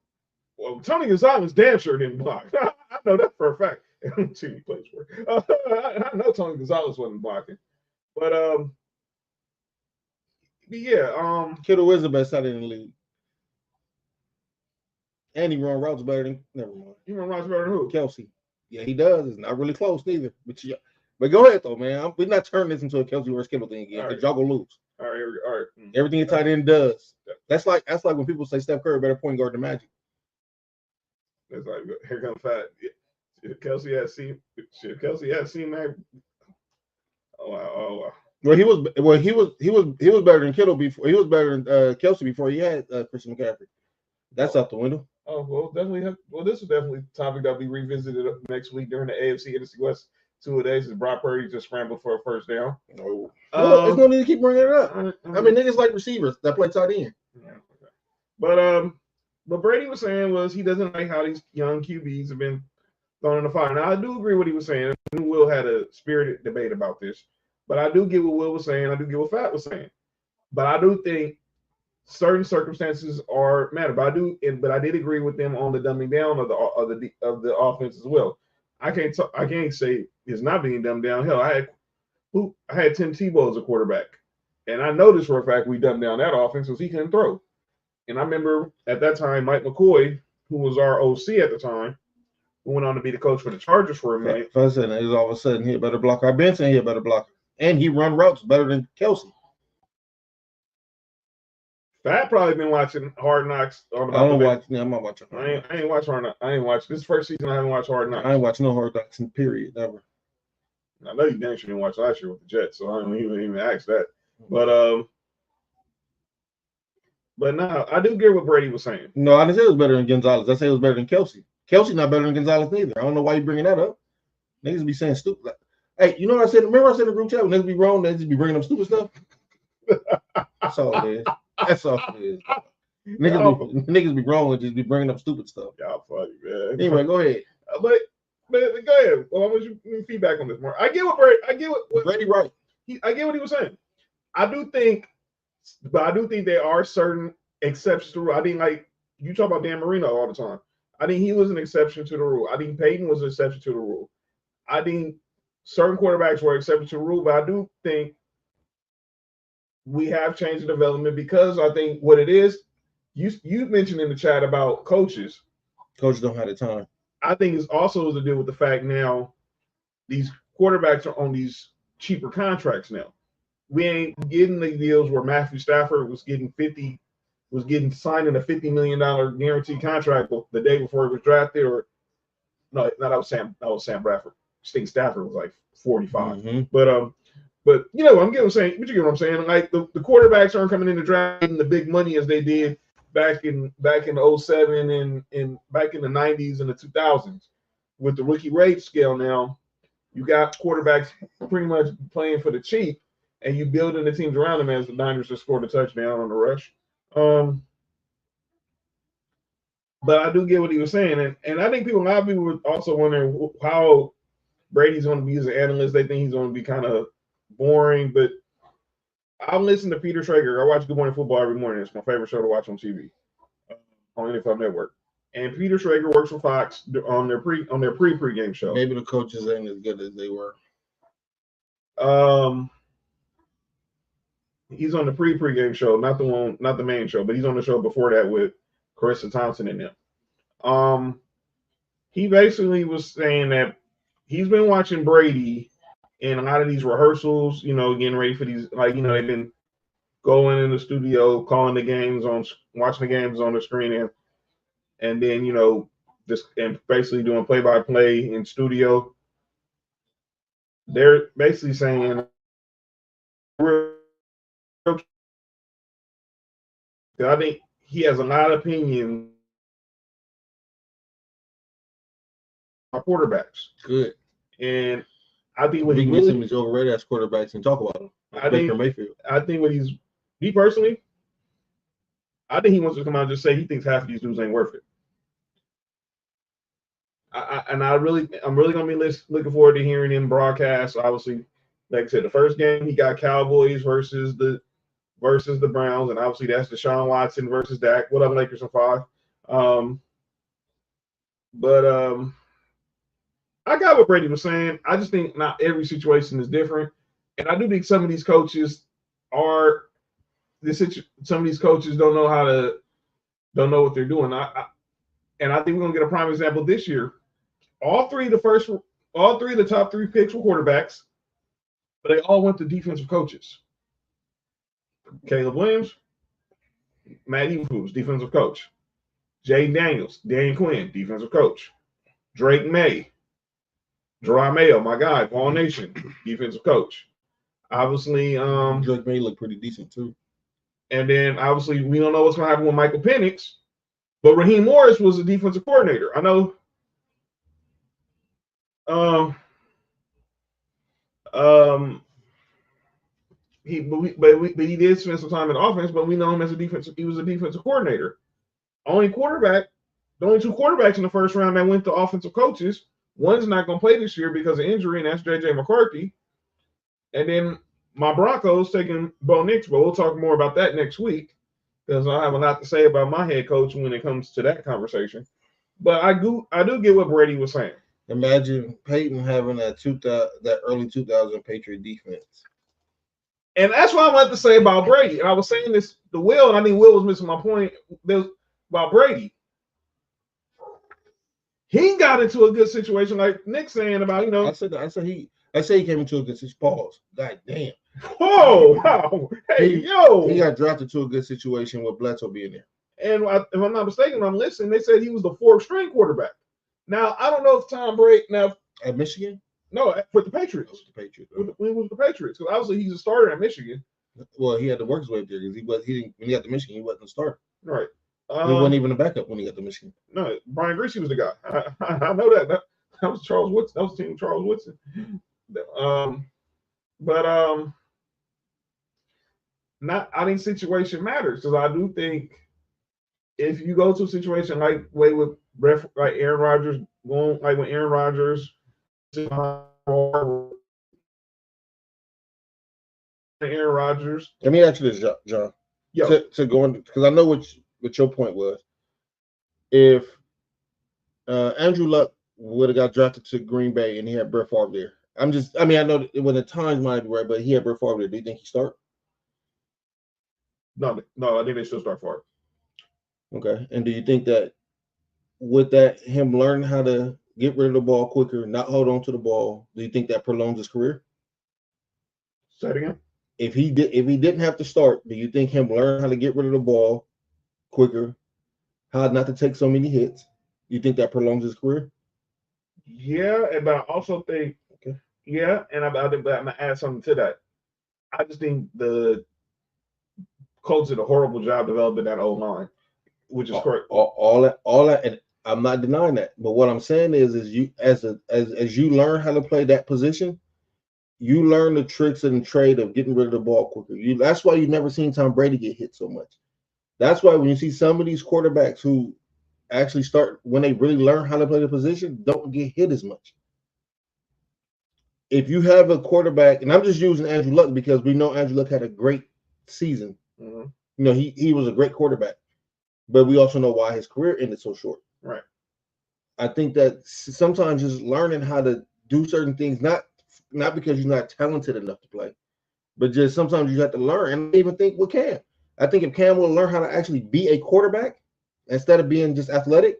Well, Tony Gonzalez damn sure didn't block. I know that for a fact. He plays for. I know Tony Gonzalez wasn't blocking, but yeah. Kittle is the best tight end in the league, and he run routes better than. Never mind. He run routes better than who? Kelsey. Yeah, he does. It's not really close neither. But go ahead though, man. We're not turning this into a Kelsey versus Kittle thing again. Because y'all gonna lose. All right. Everything a tight end does. That's like when people say Steph Curry better point guard than Magic. It's like here comes Fat. Kelsey had seen that. Oh wow. Well, he was better than Kittle before. He was better than Kelsey before he had Christian McCaffrey. That's out the window. Oh well, definitely. This is definitely a topic that'll be revisited next week during the AFC NFC West 2 days. As Brock Purdy just scrambled for a first down. No, there's no need to keep bringing it up. I mean, niggas like receivers that play tight end. Yeah, okay. But Brady was saying he doesn't like how these young QBs have been thrown in the fire. Now I do agree with what he was saying. Will had a spirited debate about this, but I do get what Will was saying. I do get what Fat was saying, but I do think certain circumstances are matter. But I did agree with them on the dumbing down of the offense as well. I can't say it's not being dumbed down. Hell, I had Tim Tebow as a quarterback, and I noticed for a fact we dumbed down that offense because he couldn't throw. And I remember at that time Mike McCoy, who was our OC at the time, who went on to be the coach for the Chargers for a minute. I said all of a sudden he a better blocker. I've been saying he a better blocker, and he run routes better than Kelsey. Fat probably been watching Hard Knocks. I'm not watching. I ain't watch Hard Knocks. I ain't watched this first season. I haven't watched Hard Knocks. I ain't watched no Hard Knocks in period ever. I know you damn sure didn't watch last year with the Jets, so I don't even ask that. But But no, I do get what Brady was saying. No, I didn't say it was better than Gonzalez. I say it was better than Kelsey. Kelsey not better than Gonzalez neither. I don't know why you bringing that up. Niggas be saying stupid. Like, hey, you know what I said? Remember I said in the group chat when niggas be wrong, they just be bringing up stupid stuff. That's all it is. That's all it is. Niggas be wrong and just be bringing up stupid stuff. Y'all funny, man. Anyway, go ahead. But go ahead. Well, I want you feedback on this more. I get what Brady. I get what Brady right. I get what he was saying. I do think there are certain exceptions to the rule. I think like you talk about Dan Marino all the time. I think he was an exception to the rule. I think Peyton was an exception to the rule. I think certain quarterbacks were exceptions to the rule, but I do think we have changed the development because I think what it is, you mentioned in the chat about coaches. Coaches don't have the time. I think it's also to do with the fact now these quarterbacks are on these cheaper contracts now. We ain't getting the deals where Matthew Stafford was getting signed in a $50 million guaranteed contract the day before he was drafted, or no, that was Sam Bradford. I think Stafford was like 45. Mm-hmm. But you know what I'm getting saying, but you get what I'm saying. Like the quarterbacks aren't coming in the draft getting the big money as they did back in 07 and back in the 90s and the 2000s. With the rookie rate scale now, you got quarterbacks pretty much playing for the cheap, and you building the teams around them as the Niners just scored a touchdown on the rush. But I do get what he was saying, and I think a lot of people were also wondering how Brady's going to be as an analyst. They think he's going to be kind of boring, but I listen to Peter Schrager. I watch Good Morning Football every morning. It's my favorite show to watch on TV on NFL Network. And Peter Schrager works for Fox on their pregame show. Maybe the coaches ain't as good as they were. He's on the pregame show, not the main show, but he's on the show before that with Carissa Thompson and them. He basically was saying that he's been watching Brady in a lot of these rehearsals, getting ready for these, they've been going in the studio, watching the games on the screen, and then, and basically doing play-by-play in studio. They're basically saying, I think he has a lot of opinions on quarterbacks. Good. And I think what he really some of these overrated ass quarterbacks and talk about them. I think what me personally, I think he wants to come out and just say he thinks half of these dudes ain't worth it. I'm really gonna be looking forward to hearing him broadcast. Obviously, like I said, the first game he got Cowboys versus the Browns, and obviously that's Deshaun Watson versus Dak. What up, Lakers in 5? I got what Brady was saying. I just think not every situation is different, and I do think some of these coaches some of these coaches don't know what they're doing. I think we're gonna get a prime example this year. All three of the top 3 picks were quarterbacks, but they all went to defensive coaches. Caleb Williams, Matt Eberflus, defensive coach. Jay Daniels, Dan Quinn, defensive coach. Drake May, Jerome Mayo, my guy, Ball Nation, defensive coach. Obviously, Drake May looked pretty decent too. And then obviously we don't know what's going to happen with Michael Penix, but Raheem Morris was a defensive coordinator. I know. He did spend some time in offense, but we know him as he was a defensive coordinator. The only 2 quarterbacks in the first round that went to offensive coaches. One's not going to play this year because of injury, and that's J.J. McCarthy. And then my Broncos taking Bo Nix, but we'll talk more about that next week because I have a lot to say about my head coach when it comes to that conversation. But I do get what Brady was saying. Imagine Peyton having that early 2000 Patriot defense. And that's what I wanted to say about Brady. And I was saying this to Will, and I think Will was missing my point about Brady. He got into a good situation, like Nick saying about, I said he came into a good situation. Pause. God damn. Whoa, wow. Hey, he got drafted to a good situation with Bledsoe being there. And if I'm not mistaken, I'm listening. They said he was the 4th string quarterback. Now I don't know if Tom Brady at Michigan. No, with the Patriots. With the Patriots. With the Patriots, because obviously he's a starter at Michigan. Well, he had to work his way up there because he didn't when he got to Michigan, he wasn't a starter. Right. He wasn't even a backup when he got to Michigan. No, Brian Greasy was the guy. I know that. That was Charles Woodson. That was Team Charles Woodson. But not. I think situation matters because I do think if you go to a situation like with like Aaron Rodgers going like when Aaron Rodgers, Aaron Rodgers. Let me ask you this, John. Yo, To go on because I know what your point was. If Andrew Luck would have got drafted to Green Bay and he had Brett Favre there, I know when the times might be right, but he had Brett Favre there. Do you think he start? No, I think they still start Favre. Okay, and do you think that with that him learning how to get rid of the ball quicker, not hold on to the ball, do you think that prolongs his career? Say it again. If he didn't have to start, do you think him learn how to get rid of the ball quicker, how not to take so many hits, you think that prolongs his career? Yeah, but I also think yeah, and I'm gonna add something to that. I just think the Colts did a horrible job developing that O-line, which is correct. All that, and I'm not denying that. But what I'm saying is you as you learn how to play that position, you learn the tricks and trade of getting rid of the ball quicker. That's why you've never seen Tom Brady get hit so much. That's why when you see some of these quarterbacks who actually start when they really learn how to play the position, don't get hit as much. If you have a quarterback, and I'm just using Andrew Luck because we know Andrew Luck had a great season. Mm-hmm. You know, he was a great quarterback, but we also know why his career ended so short. Right. I think that sometimes just learning how to do certain things, not because you're not talented enough to play, but just sometimes you have to learn. And I even think with Cam, I think if Cam will learn how to actually be a quarterback instead of being just athletic,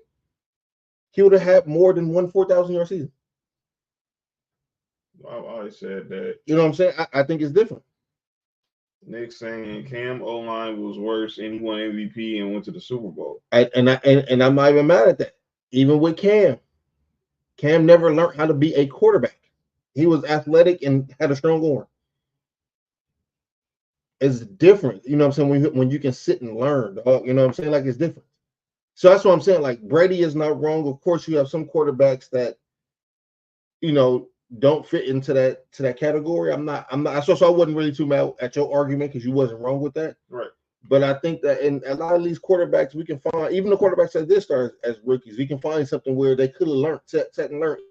he would have had more than one 4,000-yard season. I've always said that. You know what I'm saying? I think it's different. Nick saying Cam O-line was worse and he won MVP and went to the Super Bowl. And I'm not even mad at that. Even with Cam never learned how to be a quarterback. He was athletic and had a strong arm. It's different, you know what I'm saying, when you can sit and learn, you know what I'm saying? Like, it's different. So that's what I'm saying. Like, Brady is not wrong. Of course, you have some quarterbacks that, you know, don't fit into that category. I'm not so I wasn't really too mad at your argument because you wasn't wrong with that. Right. But I think that in a lot of these quarterbacks, we can find, even the quarterbacks that did start as rookies, we can find something where they could have learned, set and learned.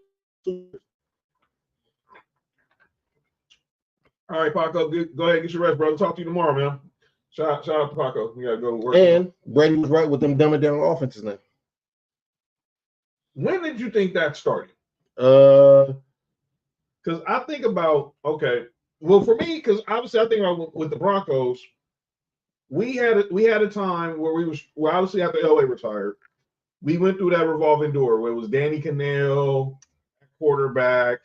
All right, Paco, go ahead and get your rest, brother. Talk to you tomorrow, man. Shout out to Paco. We got to go work. And Brady was right with them dumbing down offenses now. When did you think that started? Because I think about, okay, well, for me, because obviously I think about with the Broncos, we had a time where obviously after LA retired, we went through that revolving door where it was Danny Cannell, quarterback.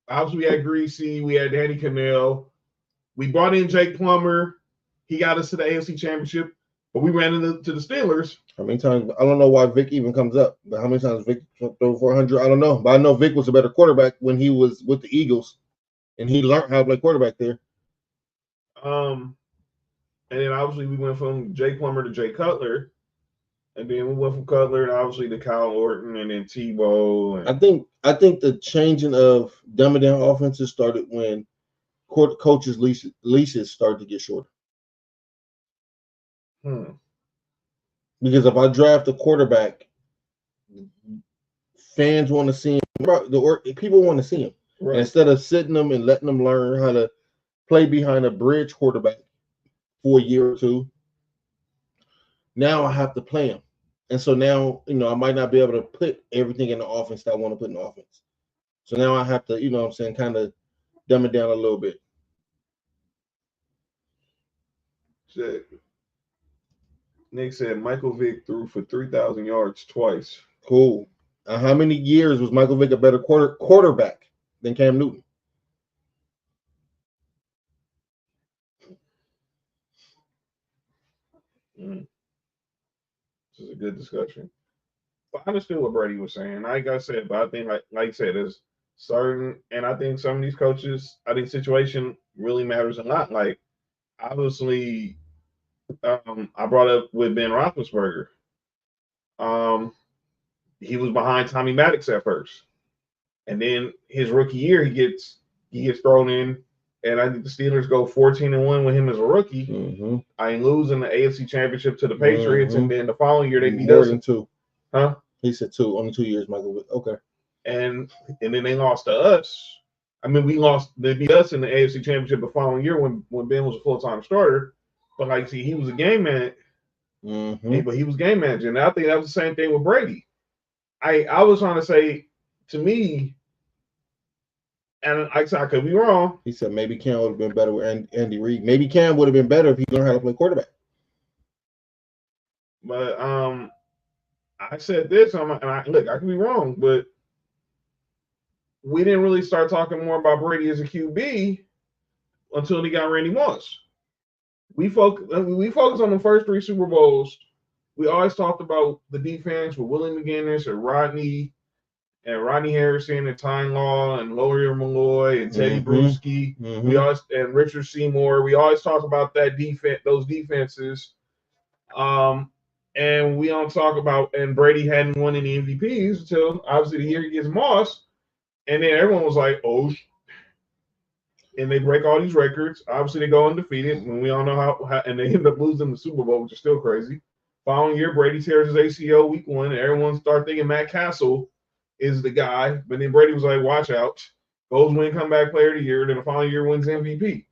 Obviously, we had Greasy, we had Danny Cannell. We brought in Jake Plummer. He got us to the AFC Championship, but we ran into the Steelers. How many times? I don't know why Vic even comes up, but how many times Vic threw 400? I don't know, but I know Vic was a better quarterback when he was with the Eagles, and he learned how to play quarterback there. And then obviously we went from Jake Plummer to Jay Cutler. And then we went from Cutler and obviously to Kyle Orton and then Tebow. And I think the changing of dumbing down offenses started when coaches' leashes started to get shorter. Because if I draft a quarterback, fans want to see him. People want to see him. Right. Instead of sitting them and letting them learn how to play behind a bridge quarterback for a year or two, now I have to play him. And so now, you know, I might not be able to put everything in the offense that I want to put in the offense. So now I have to, you know what I'm saying, kind of dumb it down a little bit. Nick said Michael Vick threw for 3,000 yards twice. Cool. How many years was Michael Vick a better quarterback than Cam Newton? This is a good discussion. But I understood what Brady was saying. Like I said, but I think, like you said, there's certain, and I think some of these coaches, I think situation really matters a lot. Like obviously, I brought up with Ben Roethlisberger. He was behind Tommy Maddox at first, and then his rookie year, he gets thrown in, and I think the Steelers go 14-1 with him as a rookie. Mm-hmm. I lose in the AFC Championship to the Patriots, and then the following year they beat More us. than 2. Huh? He said 2. Only 2 years, Michael. Okay. And then they lost to us. I mean, they beat us in the AFC Championship the following year when Ben was a full-time starter. But like, see, he was a game man. Mm-hmm. But he was game manager, and I think that was the same thing with Brady. I was trying to say, to me, and I could be wrong. He said maybe Cam would have been better with Andy Reid. Maybe Cam would have been better if he learned how to play quarterback. But I said this, and I could be wrong, but we didn't really start talking more about Brady as a QB until he got Randy Moss. We focused on the first 3 Super Bowls. We always talked about the defense with Willie McGinnis and Rodney Harrison and Tyne Law and Lawyer Malloy and Teddy Bruschi. We always and Richard Seymour. We always talk about that defense, those defenses. And we don't talk about, and Brady hadn't won any MVPs until obviously the year he gets Moss, and then everyone was like, "Oh," and they break all these records. Obviously, they go undefeated, and we all know how, and they end up losing the Super Bowl, which is still crazy. Following year, Brady tears his ACL week 1, and everyone started thinking Matt Castle is the guy, but then Brady was like, "Watch out!" Goes win comeback player of the year, then the following year wins MVP.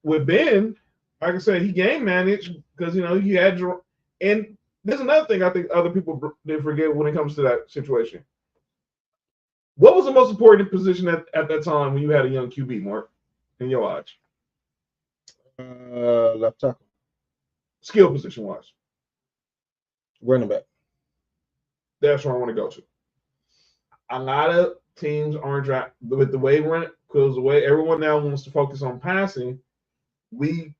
With Ben, like I said, he game managed because he had, and there's another thing I think other people did forget when it comes to that situation. What was the most important position at that time when you had a young QB, Mark, in your eyes? Left tackle. Skill position wise. Running back. That's where I want to go to. A lot of teams aren't drafting with the way because the way everyone now wants to focus on passing, we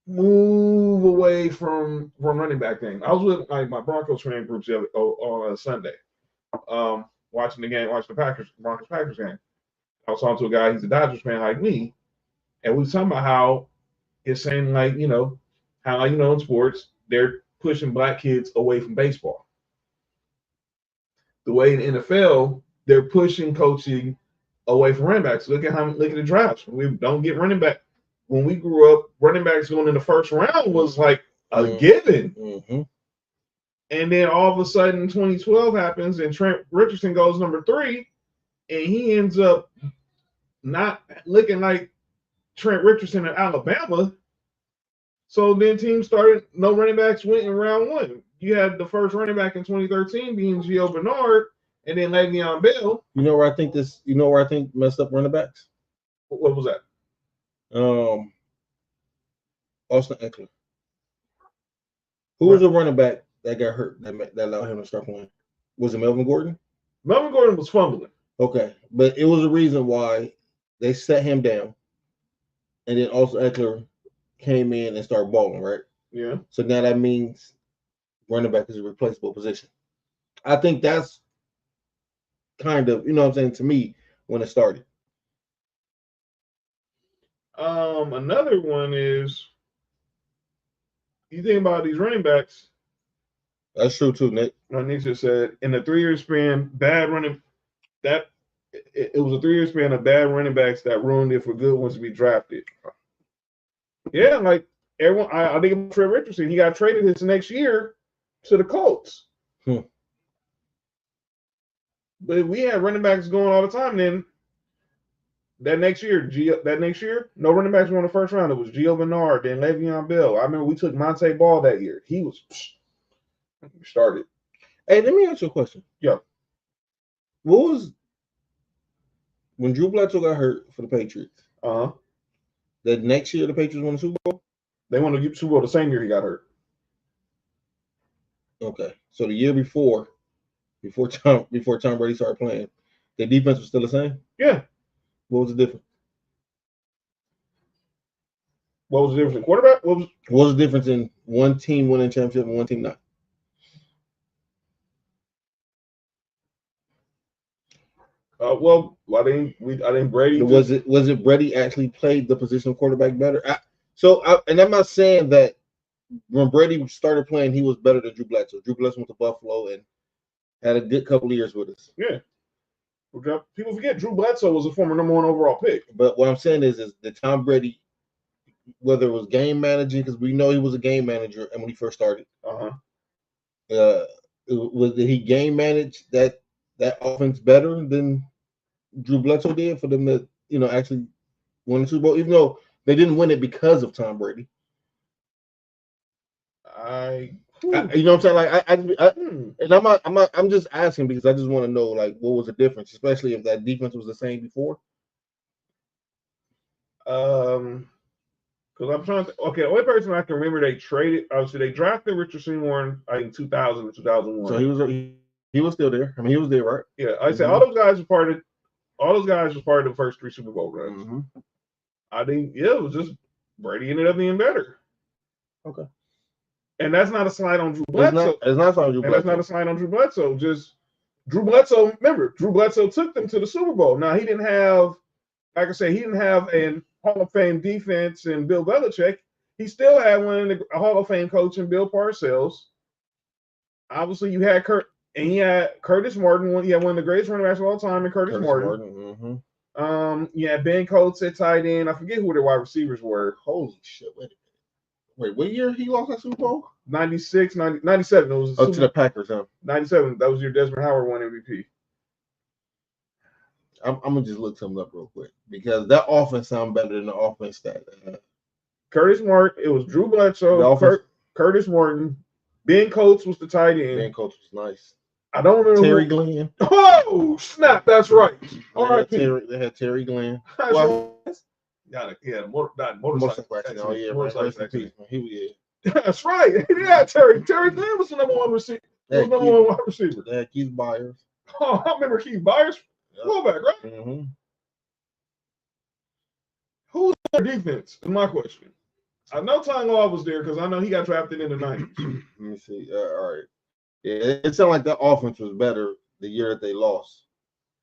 move away from running back thing. I was with my Broncos fan groups on a Sunday, watching the Broncos Packers game. I was talking to a guy, he's a Dodgers fan like me, and we were talking about how it's saying how in sports they're pushing black kids away from baseball. The way in the NFL, they're pushing coaching away from running backs. Look at the drafts. We don't get running back. When we grew up, running backs going in the first round was like a given. Mm-hmm. And then all of a sudden, 2012 happens, and Trent Richardson goes number 3, and he ends up not looking like Trent Richardson at Alabama. So then teams started, no running backs went in round 1. You had the first running back in 2013 being Gio Bernard, and then Le'Veon Bell. You know where I think messed up running backs? What was that? Austin Eckler. Who was a running back that got hurt that allowed him to start playing? Was it Melvin Gordon? Melvin Gordon was fumbling. Okay, but it was a reason why they set him down, and then Austin Eckler came in and started balling, right? Yeah. So now that means running back is a replaceable position. I think that's kind of, what I'm saying, to me, when it started. Another one is, you think about these running backs. That's true too, Nick. Nick just said in a 3-year span, it was a 3-year span of bad running backs that ruined it for good ones to be drafted. Yeah, like everyone, I think of Trent Richardson. He got traded this next year to the Colts. But we had running backs going all the time. Then that next year, no running backs won the first round. It was Gio Bernard, then Le'Veon Bell. I remember we took Monte Ball that year. He was started. Hey, let me ask you a question. Yeah. What was when Drew Bledsoe got hurt for the Patriots? That next year the Patriots won the Super Bowl? They won the Super Bowl the same year he got hurt. Okay. So the year before Tom Brady started playing, their defense was still the same? Yeah. What was the difference? What was the difference in quarterback? What was the difference in one team winning championship and one team not? Well, I think Brady Was it Brady actually played the position of quarterback better? And I'm not saying that when Brady started playing, he was better than Drew Bledsoe. Drew Bledsoe went to Buffalo and had a good couple of years with us. Yeah. People forget Drew Bledsoe was a former #1 overall pick. But what I'm saying is the Tom Brady, whether it was game managing, because we know he was a game manager, and when he first started, did he game manage that offense better than Drew Bledsoe did for them to actually win the Super Bowl, even though they didn't win it because of Tom Brady? You know what I'm saying? Like and I'm just asking because I just want to know like what was the difference, especially if that defense was the same before. Because I'm trying to. Okay, the only person I can remember they traded. Obviously, they drafted Richard Seymour in 2000 and 2001. So he was still there. I mean, he was there, right? Yeah, I said all those guys were part of. All those guys were part of the first 3 Super Bowl runs. Mm-hmm. I think it was just Brady ended up being better. Okay. And that's not a slide on Drew Bledsoe. It's not on Drew Bledsoe. That's not a slide on Drew Bledsoe. Just Drew Bledsoe. Remember, Drew Bledsoe took them to the Super Bowl. Now he didn't have, like I said, he didn't have a Hall of Fame defense and Bill Belichick. He still had a Hall of Fame coach in Bill Parcells. Obviously, you had he had Curtis Martin. He had one of the greatest running backs of all time, in Curtis Martin. Mm-hmm. You had Ben Coates at tight end. I forget who their wide receivers were. Holy shit! Wait, what year he lost that Super Bowl? 96, 97. It was to the Packers, huh? 97. That was your Desmond Howard won MVP. I'm gonna just look something up real quick because that offense sounds better than the offense that Curtis Martin. It was Drew Bledsoe, Curtis Martin. Ben Coates was the tight end. Ben Coates was nice. I don't remember Terry Glenn. Oh snap! That's right. All right, they had Terry Glenn. Motorcycle accident. Oh yeah, motorcycle accident. That's right. Yeah, Terry Glenn was the #1 receiver. Was #1 wide receiver. They had Keith Byers. Oh, I remember Keith Byers. Fullback, right? Mm-hmm. Who's their defense? Is my question. I know Ty Law was there because I know he got drafted in the 90s. Let me see. All right. Yeah, it sounded like that offense was better the year that they lost.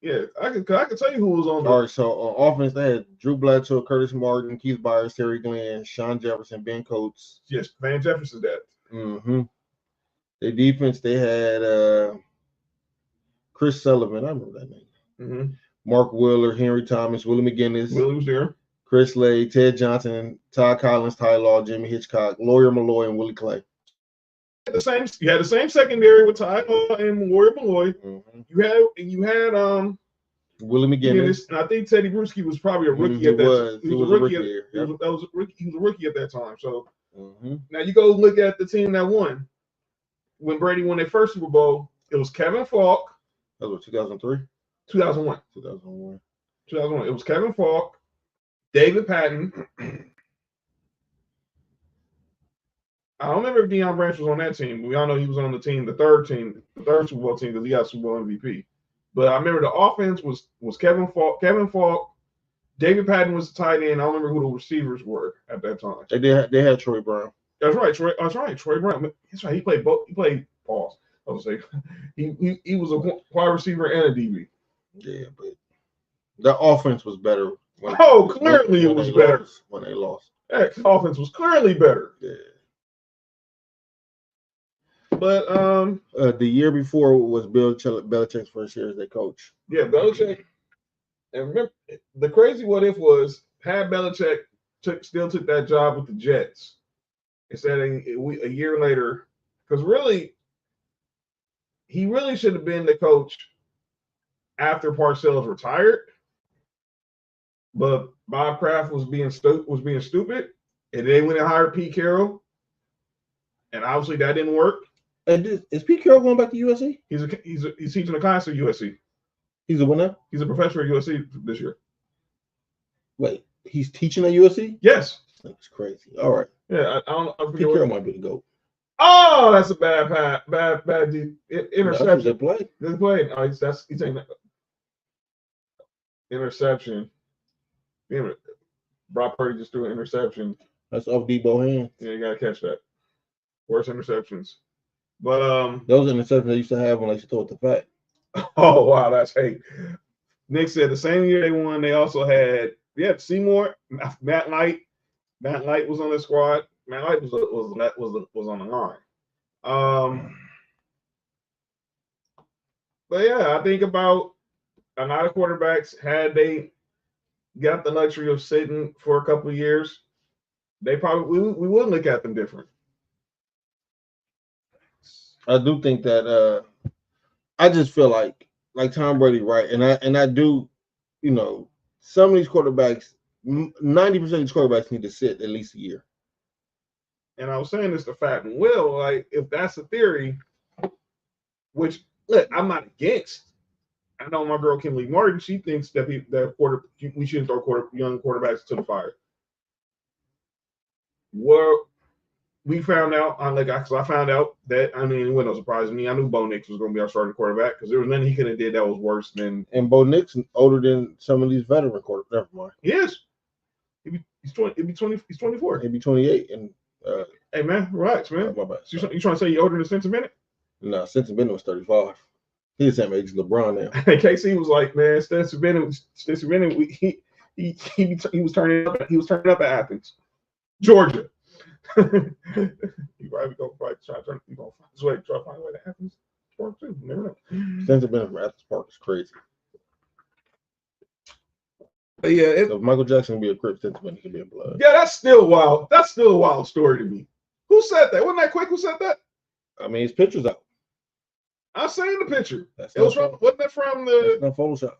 Yeah, I can tell you who was on. All right, so on offense they had Drew Bledsoe, Curtis Martin, Keith Byers, Terry Glenn, Sean Jefferson, Ben Coates. Yes, Van Jefferson's dad. Mm-hmm. The defense they had Chris Sullivan. I remember that name. Mm-hmm. Mark Wheeler, Henry Thomas, Willie McGinnis. Willie was there. Chris Lay, Ted Johnson, Todd Collins, Ty Law, Jimmy Hitchcock, Lawyer Malloy, and Willie Clay. You had the same secondary with Ty Law and Lawyer Malloy. Mm-hmm. You had Willie McGinnis, and I think Teddy Bruschi was probably a rookie at that time. He was a rookie at that time. So now you go look at the team that won. When Brady won their first Super Bowl, it was Kevin Falk. That was 2003? 2001. 2001. It was Kevin Falk, David Patton. I don't remember if Deion Branch was on that team. We all know he was on the team, the third Super Bowl team, because he got Super Bowl MVP. But I remember the offense was Kevin Falk, David Patton was the tight end. I don't remember who the receivers were at that time. They had Troy Brown. That's right. Troy Brown. That's right. He played both. He played pause. I was say he was a wide receiver and a DB. Yeah, but the offense was better. Clearly it was better when they lost. That offense was clearly better. Yeah. But the year before was Bill Belichick's first year as their coach. Yeah, Belichick. And remember, the crazy what if was had Belichick still took that job with the Jets instead of a year later, because really, he really should have been the coach after Parcells retired. But Bob Kraft was being stupid, and they went and hired Pete Carroll, and obviously that didn't work. And is Pete Carroll going back to USC? He's teaching a class at USC. He's a winner? He's a professor at USC this year. Wait, he's teaching at USC? Yes. That's crazy. All right. Yeah, I don't know. Pete Carroll might be the GOAT. Oh, that's a bad interception. They played. They played. Oh, he's saying that. Interception. Damn it. Brock Purdy just threw an interception. That's off Debo hand. Yeah, you gotta catch that. Worst interceptions. But those interceptions they used to have when they used to throw it to fat. Oh wow, that's hate. Nick said the same year they won, they also had Seymour, Matt Light. Matt Light was on the squad. Matt Light was on the line. But yeah, I think about a lot of quarterbacks had they got the luxury of sitting for a couple of years, they probably we would look at them different. I do think that I just feel like Tom Brady, right? And I do, some of these quarterbacks, 90% of these quarterbacks need to sit at least a year. And I was saying this to Fat and Will, like if that's a theory, which look, I'm not against. I know my girl Kimberly Martin, she thinks that we shouldn't throw young quarterbacks to the fire. Well, we found out I found out that it wasn't no surprise to me. I knew Bo Nix was going to be our starting quarterback because there was nothing he could have did that was worse than. And Bo Nix older than some of these veteran quarterbacks. Never mind. Yes, he's 20. He'd be 20. He's 24. He'd be 28. And hey man, relax, man. My bad. You trying to say you're older than Stetson Bennett? No, Stetson Bennett was 35. He's the same age as LeBron now. And KC was like, man, Stetson Bennett, he was turning up. He was turning up at Athens, Georgia. You probably try to find a way to Athens Park too. You never know. Stetson Bennett from Athens Park is crazy. But yeah, if Michael Jackson be a Crip, Stetson Bennett could be a Blood. Yeah, that's still wild. That's still a wild story to me. Who said that? Wasn't that Quick who said that? His picture's out. I seen the picture. Wasn't that from the? That's not Photoshop.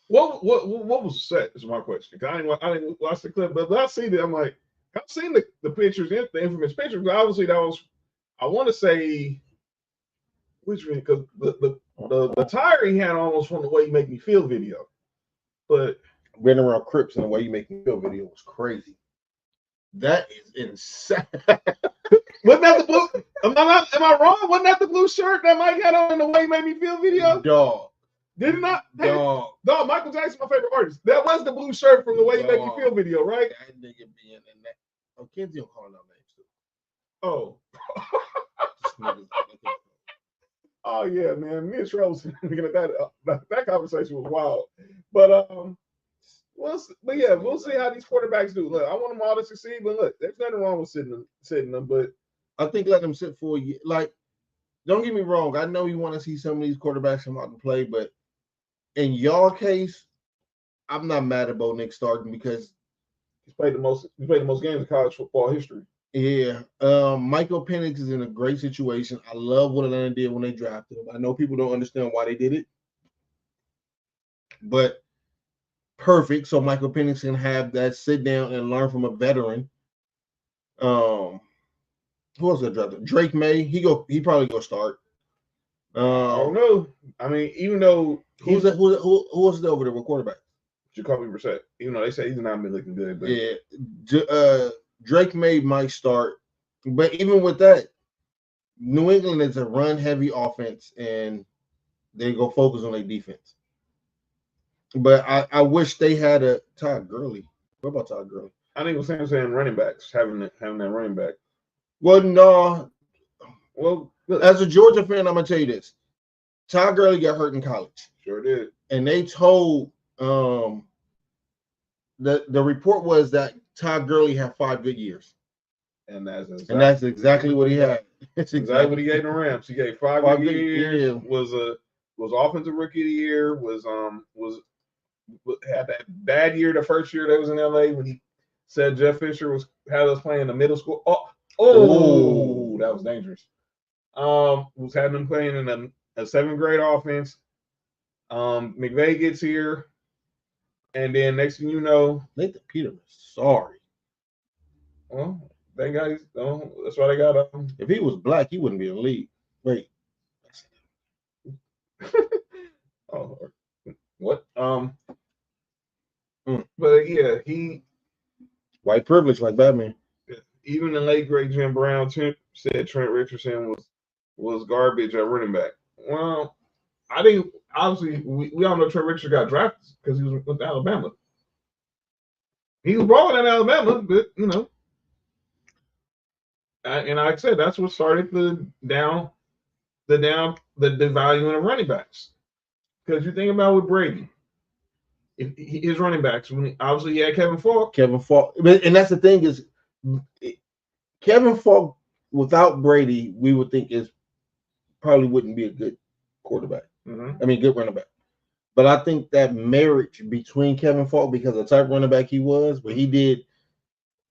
What was set? Is my question. I didn't watch the clip, but I see that. I'm like, I've seen the pictures, the infamous pictures. But obviously, that was. I want to say, which one? Because the tire he had almost from the way you make me feel video, but running around Crips and the way you make me feel video was crazy. That is insane. Wasn't that the blue? Am I wrong? Wasn't that the blue shirt that Mike had on in the way you made me feel video? Dog. Did it not? Dog. Dog, Michael Jackson, my favorite artist. That was the blue shirt from the way you make me feel video, right? That nigga being in that. Oh, kids don't call no names too. Oh. Oh yeah, man. Me and Shrell was thinking that conversation was wild. But we'll see how these quarterbacks do. Look, I want them all to succeed, but look, there's nothing wrong with sitting them. But I think let them sit for a year. Like, don't get me wrong. I know you want to see some of these quarterbacks come out and play, but in your case, I'm not mad at Bo Nix starting because he's played the most games in college football history. Yeah. Michael Penix is in a great situation. I love what Atlanta did when they drafted him. I know people don't understand why they did it, but perfect. So Michael Penix can have that sit down and learn from a veteran. Who else got drafted? Drake May. He probably go start. I don't know. Even though who was there over there with quarterback? Jacoby Brissett. Even though they say he's not been looking good, but yeah. Drake May might start, but even with that, New England is a run-heavy offense, and they go focus on their defense. But I wish they had a Todd Gurley. What about Todd Gurley? I think it was saying running backs, having that running back. Well, no. Well, as a Georgia fan, I'm gonna tell you this: Todd Gurley got hurt in college. Sure did. And they told the report was that Todd Gurley had 5 good years. And that's exactly what he had. It's exactly what he gave the Rams. He gave 5 good years. Was offensive rookie of the year. Had that bad year the first year that was in LA when he said Jeff Fisher had us playing the middle school. Oh, that was dangerous. Was having them playing in a 7th grade offense. McVay gets here. And then next thing you know, Nathan Peterman, sorry. Well, thank God that's why they got him. If he was black, he wouldn't be in the league. Wait. Oh, what? But yeah, he white privilege like Batman. Even the late great Jim Brown said Trent Richardson was garbage at running back. Well, I think obviously we all know Trent Richardson got drafted because he was with Alabama. He was balling in Alabama, but and like I said, that's what started the the value in the running backs. Because you think about with Brady, his running backs, obviously he had Kevin Falk. And that's the thing is, Kevin Falk without Brady, we would think probably wouldn't be a good quarterback. Mm-hmm. I mean, good running back. But I think that marriage between Kevin Falk, because of the type of running back he was, where he did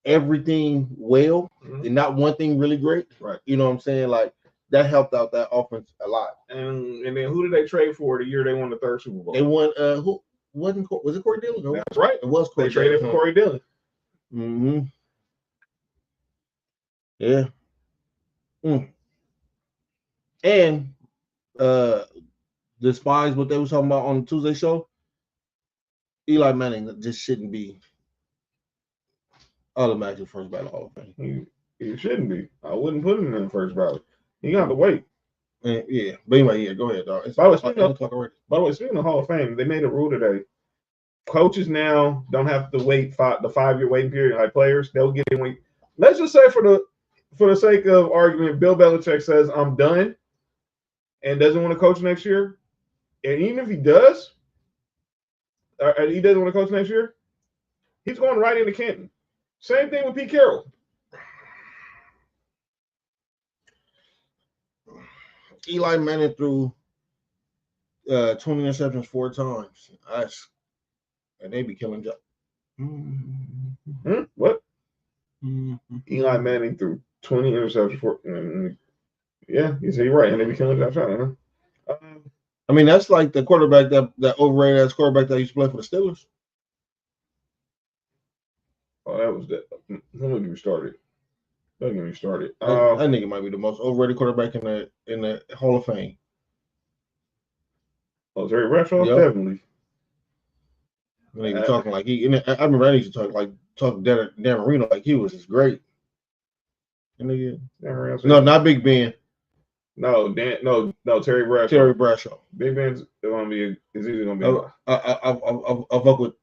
everything well and not one thing really great. Right. You know what I'm saying? Like that helped out that offense a lot. And then who did they trade for the year they won the third Super Bowl? They won. Who was it? Corey Dillon? No? That's right. It was Corey. They traded for Corey Dillon. Mm-hmm. Yeah. And despise what they were talking about on the Tuesday show, Eli Manning just shouldn't be automatically first ballot Hall of Fame. He shouldn't be. I wouldn't put him in the first ballot. He got to wait. Yeah. But anyway, yeah, go ahead, dog. By the way, speaking of Hall of Fame, they made a rule today. Coaches now don't have to wait the 5-year waiting period like players. They'll get in when. Let's just say for the sake of argument, Bill Belichick says I'm done and doesn't want to coach next year. And even if he does, he doesn't want to coach next year, he's going right into Canton. Same thing with Pete Carroll. Eli Manning threw 20 interceptions 4 times. And they be killing Joe. What? Eli Manning threw 20 interceptions. Yeah, you say you're right. And they be killing Josh Allen. I mean, that's like the quarterback that overrated as quarterback that used to play for the Steelers. Oh, that was that. Don't get me started. Don't get me started. That nigga might be the most overrated quarterback in the Hall of Fame. Oh, Terry Bradshaw? Yep. Definitely. Nigga talking like he. I remember I used to talk Dan Marino like he was just great. And nigga, no, not Big Ben. No, Terry Bradshaw. Terry Bradshaw. Big Ben's is either gonna be. I fuck with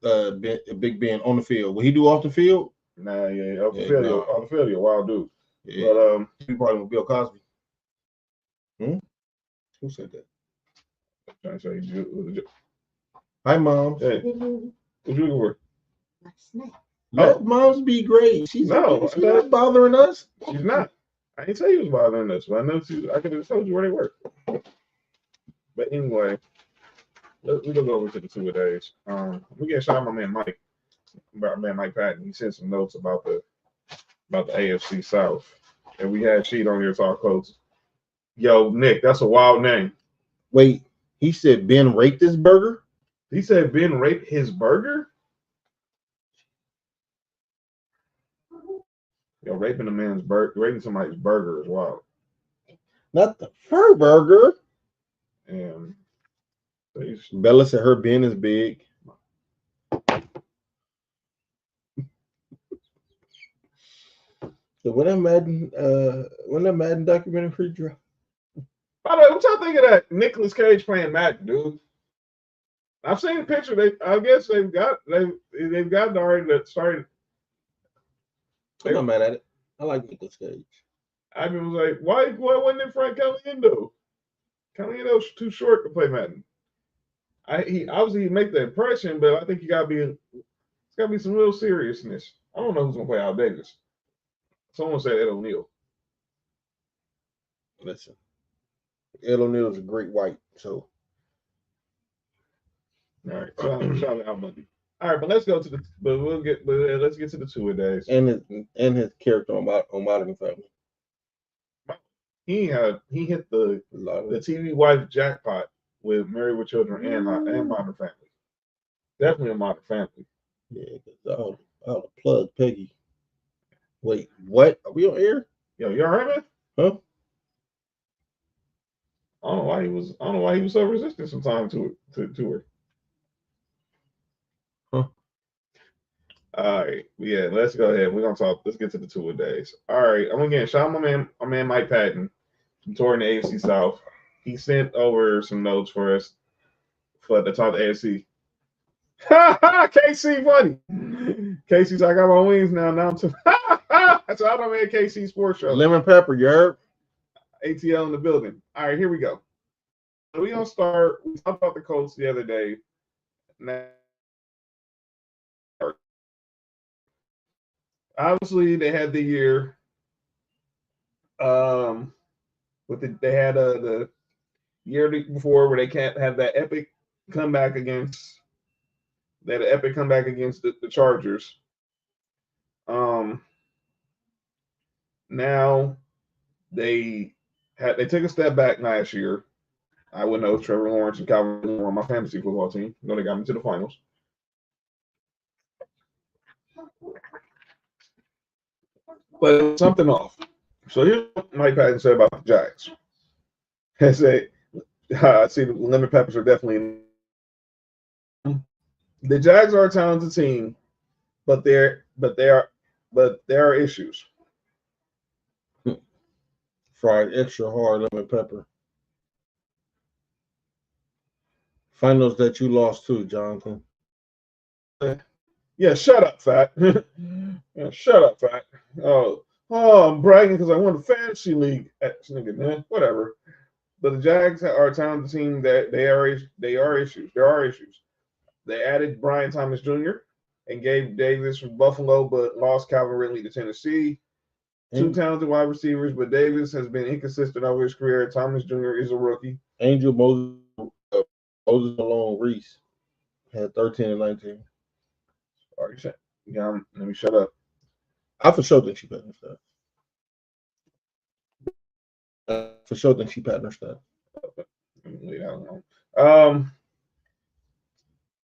Big Ben on the field. Will he do off the field? Nah, yeah, off the field. No. Off the field, you're a wild dude. Yeah. But he probably with Bill Cosby. Who said that? I'm trying to say. Hi, Mom. Hey, what you looking for? My snack. Let moms be great. She's not bothering us. She's not. I didn't say you was bothering us, but I know I could have told you where they were. But anyway, we're gonna go over to the 2 a days. We get shot my man Mike. About man Mike Patton. He sent some notes about the AFC South. And we had Sheet on here talk coach. Yo, Nick, that's a wild name. Wait, he said Ben raped his burger? He said Ben raped his burger? Yo, raping somebody's burger is wild. Not the fur burger. And Bella said her Ben is big. So when that Madden documentary drop? By the way, what y'all think of that Nicolas Cage playing Madden, dude? I've seen the picture. I guess they've got already that started. I'm not mad at it. I like Nicolas Cage. I was like, why wasn't it Frank Caliendo? Caliendo's too short to play Madden. He obviously make the impression, but I think it's gotta be some real seriousness. I don't know who's gonna play Al Davis. Someone said Ed O'Neill. Listen, Ed O'Neill is a great white. So, all right, shout out Al Bundy. All right, but let's get to the 2 a days. And his character on Modern Family. He hit the TV wife jackpot with Married with Children and Modern Family. Definitely a Modern Family. Yeah, because I'll plug Peggy. Wait, what? Are we on air? Yo, you all right, man? Huh? I don't know why he was so resistant sometimes to her. Huh? All right, yeah, let's go ahead. We're gonna talk. Let's get to the 2 a days. All right, I'm again shout out my man Mike Patton, touring the AFC South. He sent over some notes for us for the talk of the AFC. KC funny. KC's I got my wings now. Now I'm too. That's all I man KC Sports Show. Lemon pepper, you heard? ATL in the building. All right, here we go. So we gonna start. We talked about the Colts the other day. Now, obviously, they had the year. They had the year before where they can't have that epic comeback against the Chargers. Now they took a step back last year. I would know Trevor Lawrence and Calvin were on my fantasy football team. You know they got me to the finals. But something off. So here's what Mike Patton said about the Giants. I say, I see the lemon peppers are definitely. The Jags are a talented team, but there are issues. Fried extra hard lemon pepper. Finals that you lost to, Jonathan. Yeah, shut up, Fat. Yeah, shut up, Fat. Oh, I'm bragging because I won the fantasy league. Nigga, man, whatever. But the Jags are a talented team that they are issues. There are issues. They added Brian Thomas Jr. and gave Davis from Buffalo, but lost Calvin Ridley to Tennessee. Two talented wide receivers, but Davis has been inconsistent over his career. Thomas Jr. is a rookie. Angel Moses Malone Reese had 13 and 19. Sorry, yeah, let me shut up. I for sure think she patted her stat. For sure think she patted her stat. Leave that alone.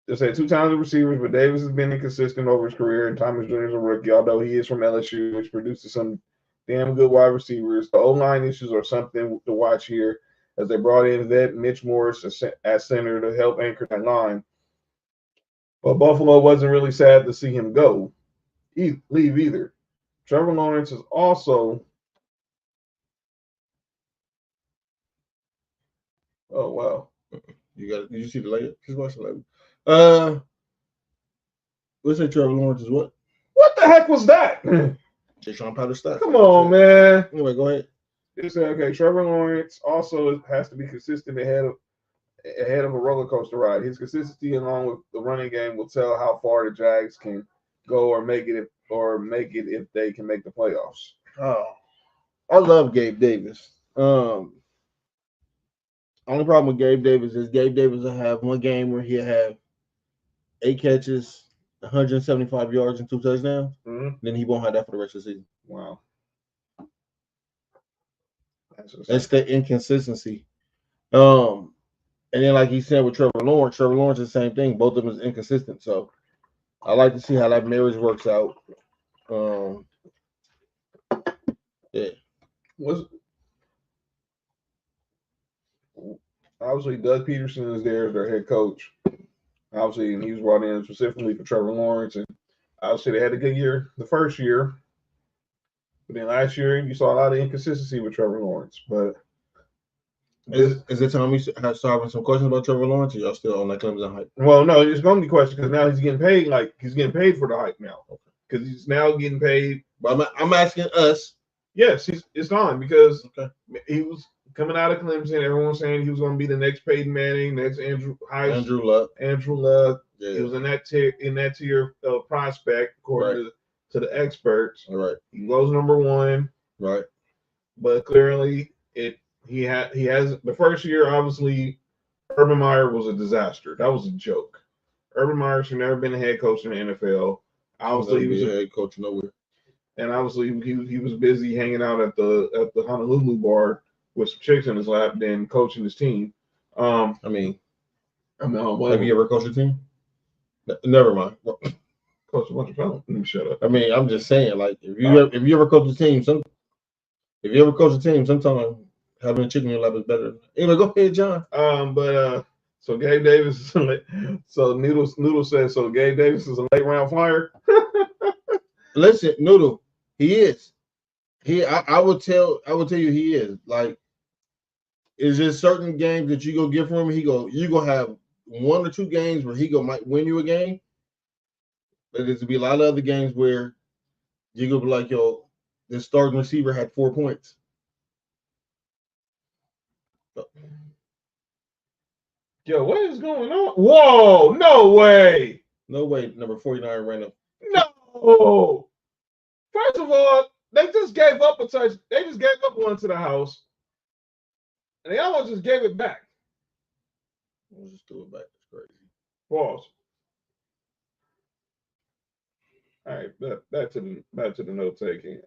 They say two talented receivers, but Davis has been inconsistent over his career, and Thomas Jr. is a rookie, although he is from LSU, which produces some damn good wide receivers. The O-line issues are something to watch here, as they brought in vet Mitch Morris at center to help anchor that line. But Buffalo wasn't really sad to see him leave either. Trevor Lawrence is also. Oh wow! Did you see the layup? Just watch the layup. Let's say Trevor Lawrence is what? What the heck was that? Jay Sean Powder stat. Come on, man. Anyway, go ahead. It said, okay, Trevor Lawrence also has to be consistent ahead of a roller coaster ride. His consistency along with the running game will tell how far the Jags can go or make it if they can make the playoffs. Oh, I love Gabe Davis. Only problem with Gabe Davis is Gabe Davis will have one game where he'll have 8 catches, 175 yards, and 2 touchdowns. Mm-hmm. Then he won't have that for the rest of the season. Wow. That's the inconsistency. And then like he said with Trevor Lawrence is the same thing. Both of them is inconsistent. So I like to see how that marriage works out. Yeah. Obviously Doug Peterson is there as their head coach. Obviously, and he was brought in specifically for Trevor Lawrence. And obviously they had a good year the first year. But then last year you saw a lot of inconsistency with Trevor Lawrence. But is it time we start having some questions about Trevor Lawrence, or y'all still on that Clemson hype? Well, no, it's going to be questions because now he's getting paid. Like he's getting paid for the hype now because he's now getting paid. But I'm asking us. Yes, it's on because he was coming out of Clemson. Everyone was saying he was going to be the next Peyton Manning, next Andrew Luck. Yeah. He was in that tier prospect according to the experts. All right. He goes number 1. Right. But clearly he has the first year. Obviously, Urban Meyer was a disaster. That was a joke. Urban Meyer should never been a head coach in the NFL. Obviously, he was a head coach nowhere. And obviously, he was busy hanging out at the Honolulu bar with some chicks in his lap, than coaching his team. Have you ever coached a team? Never mind. Coach a bunch of fellas. Let me shut up. I'm just saying, like, if you ever coach a team, sometimes having a chicken in your lap is better. Anyway, go ahead, John. So Gabe Davis so Noodle says so Gabe Davis is a late round flyer. Listen, Noodle, he is. I will tell you he is. Like, is there certain games that you go get from him? You gonna have 1 or 2 games where might win you a game. But there's gonna be a lot of other games where you're gonna be like, yo, this starting receiver had 4 points. Yo, what is going on? Whoa, no way. No way, number 49 ran up. No. First of all, they just gave up a touch. They just gave up one to the house. And they almost just gave it back. We'll just threw it back. That's crazy. Pause. All right, back to the note taking.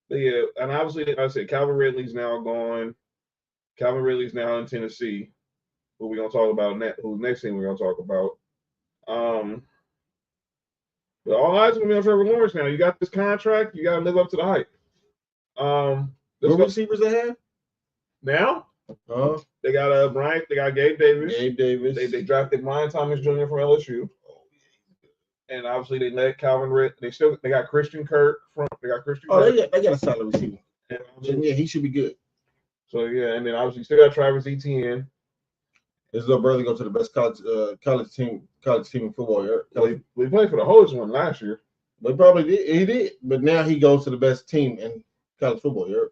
Yeah, and obviously, like I said, Calvin Ridley's now gone. Calvin Ridley's now in Tennessee. Who we're gonna talk about next? Who's next thing we're gonna talk about? But all eyes are gonna be on Trevor Lawrence now. You got this contract. You gotta live up to the hype. What receivers they have now? Uh-huh. They got Bryant. They got Gabe Davis. Gabe Davis. They drafted Brian Thomas Jr. from LSU. And obviously they let Calvin Ridley. They got Christian Kirk from. They got Christian. Oh, Kirk. they got a solid receiver. And yeah, he should be good. So yeah, and then obviously still got Travis Etienne. His little brother go to the best college team in football. We played for the Holes one last year. They probably did. He did, but now he goes to the best team in college football. Yeah,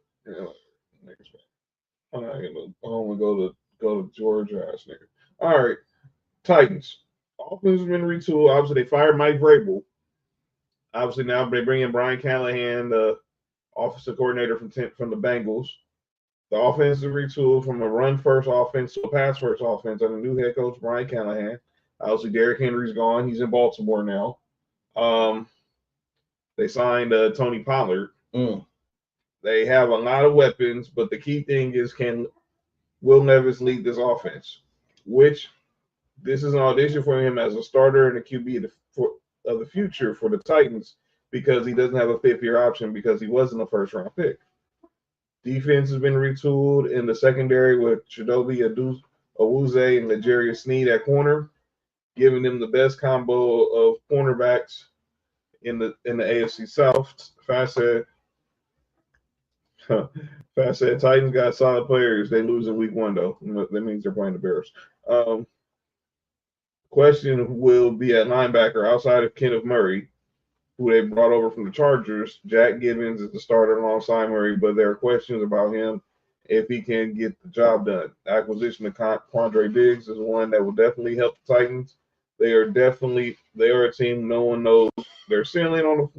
I'm not gonna go to Georgia ass nigga. All right, Titans. Offense has been retooled. Obviously, they fired Mike Vrabel. Obviously, now they bring in Brian Callahan, the offensive coordinator from the Bengals. The offense is retooled from a run-first offense to a pass-first offense under new head coach Brian Callahan. Obviously, Derrick Henry's gone. He's in Baltimore now. They signed Tony Pollard. They have a lot of weapons, but the key thing is, can Will Levis lead this offense? Which this is an audition for him as a starter and a QB of the future for the Titans, because he doesn't have a fifth-year option because he wasn't a first-round pick. Defense has been retooled in the secondary with Chidobe Awuzie and L'Jarius Sneed at corner, giving them the best combo of cornerbacks in the AFC South. Fast said Titans got solid players. They lose in week 1 though. That means they're playing the Bears. Question will be at linebacker outside of Kenneth Murray, who they brought over from the Chargers. Jack Gibbons is the starter alongside Murray, but there are questions about him if he can get the job done. Acquisition of Quandre Diggs is one that will definitely help the Titans. They are a team no one knows their ceiling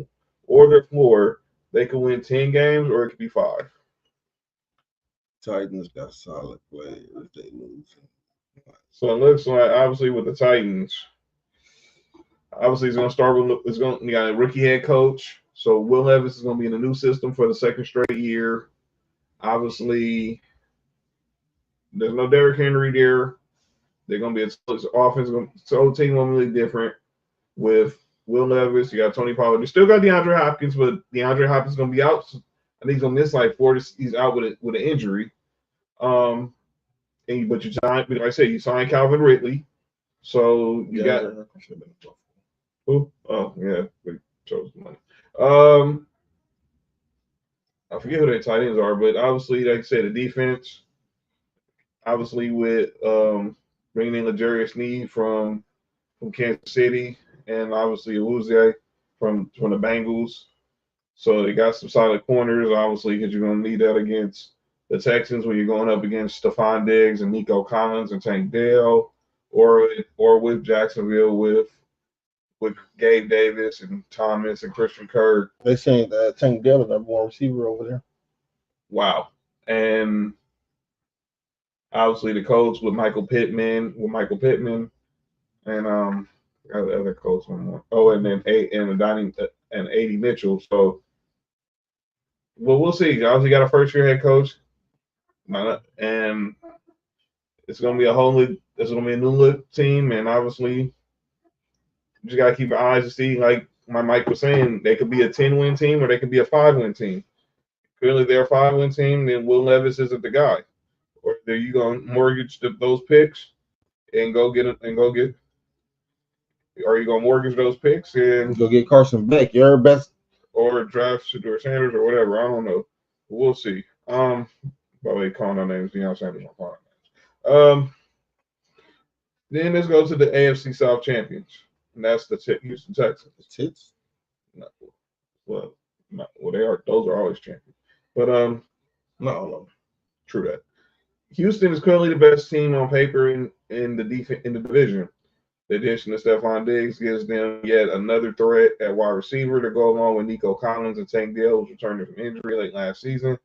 or their floor. They could win 10 games or it could be 5. Titans got solid players if they lose. So it looks like, obviously, with the Titans, obviously he's going to start with you got a rookie head coach. So Will Levis is going to be in a new system for the second straight year. Obviously, there's no Derrick Henry there. They're going to be offense. The whole team going to be really different with Will Levis. You got Tony Pollard. You still got DeAndre Hopkins, but DeAndre Hopkins is going to be out. I think he's going to miss like 4. He's out with an injury. But you signed, like I said, you signed Calvin Ridley. So you got who? Oh yeah, we chose the money. I forget who their tight ends are, but obviously, like I said, the defense. Obviously, with bringing in L'Jarius Sneed from Kansas City, and obviously Awuzie from the Bengals. So they got some solid corners, obviously, because you're going to need that against the Texans when you're going up against Stephon Diggs and Nico Collins and Tank Dell, or with Jacksonville with Gabe Davis and Thomas and Christian Kirk. They saying that Tank Dell is number 1 receiver over there. Wow. And obviously the coach with Michael Pittman, and other coach one more. Oh, and then and A.D. Mitchell. So, well, we'll see. Obviously, got a first-year head coach, and it's gonna be a new look team, and obviously, you just gotta keep your eyes to see. Like my Mike was saying, they could be a 10-win team or they could be a 5-win team. Clearly, they're a 5-win team. Then Will Levis isn't the guy. Or are you gonna mortgage those picks and go get? Are you gonna mortgage those picks and go get Carson Beck? Your best, or draft Shedeur Sanders or whatever? I don't know. We'll see. By the way, calling our names, Deion Sanders on calling names. Then let's go to the AFC South champions, and that's the Houston Texans. The Tits? No, well, they are. Those are always champions, but not all of them. True that. Houston is currently the best team on paper in the division. The addition of Stephon Diggs gives them yet another threat at wide receiver to go along with Nico Collins and Tank Dell, who's returning from injury late last season.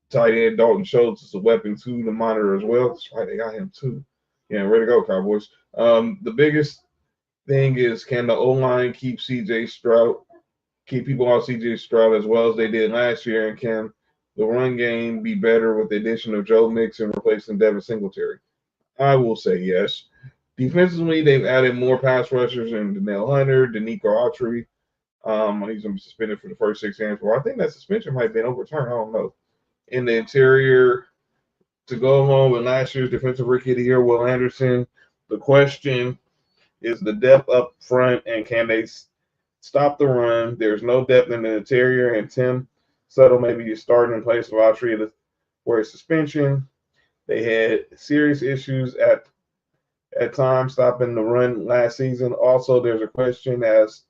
Tight end Dalton Schultz is a weapon too to monitor as well. That's right, they got him too. Yeah, ready to go, Cowboys. The biggest thing is, can the O line keep people off CJ Stroud as well as they did last year, and can the run game be better with the addition of Joe Mixon replacing Devin Singletary? I will say yes. Defensively, they've added more pass rushers in Danielle Hunter, Danico Autry. He's going to be suspended for the first 6 games. Well, I think that suspension might have been overturned. I don't know. In the interior, to go along with last year's defensive rookie of the year, Will Anderson, the question is the depth up front, and can they stop the run? There's no depth in the interior, and Tim Settle may be starting in place of Autry for his suspension. They had serious issues at times stopping the run last season. Also, there's a question as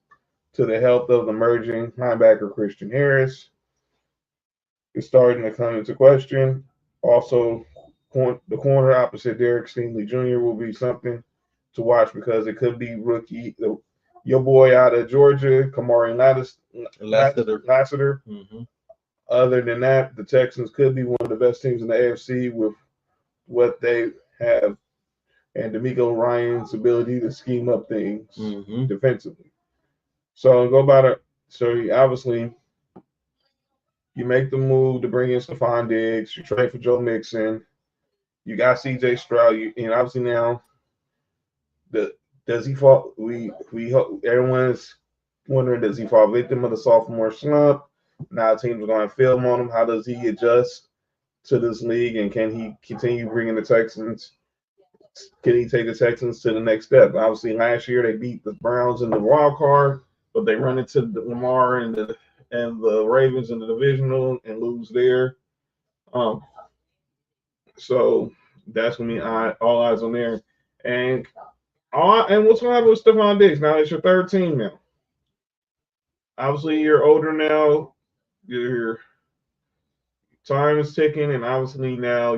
to the health of the emerging linebacker Christian Harris. It's starting to come into question. Also, the corner opposite Derek Stingley Jr. will be something to watch because it could be rookie, your boy out of Georgia, Kamari Lassiter. Mm-hmm. Other than that, the Texans could be one of the best teams in the AFC with what they have and D'Amico Ryan's ability to scheme up things defensively. So go about it. So obviously, you make the move to bring in Stephon Diggs. You trade for Joe Mixon. You got CJ Stroud. And obviously now, does he fall? Everyone's wondering, does he fall victim of the sophomore slump? Now teams are going to film on him. How does he adjust to this league, and can he continue bringing the Texans? Can he take the Texans to the next step? Obviously, last year they beat the Browns in the wild card, but they run into Lamar and the Ravens in the divisional and lose there. So that's gonna be all eyes on there. And what's gonna happen with Stephon Diggs? Now it's your third team now. Obviously, you're older now. Your time is ticking, and obviously now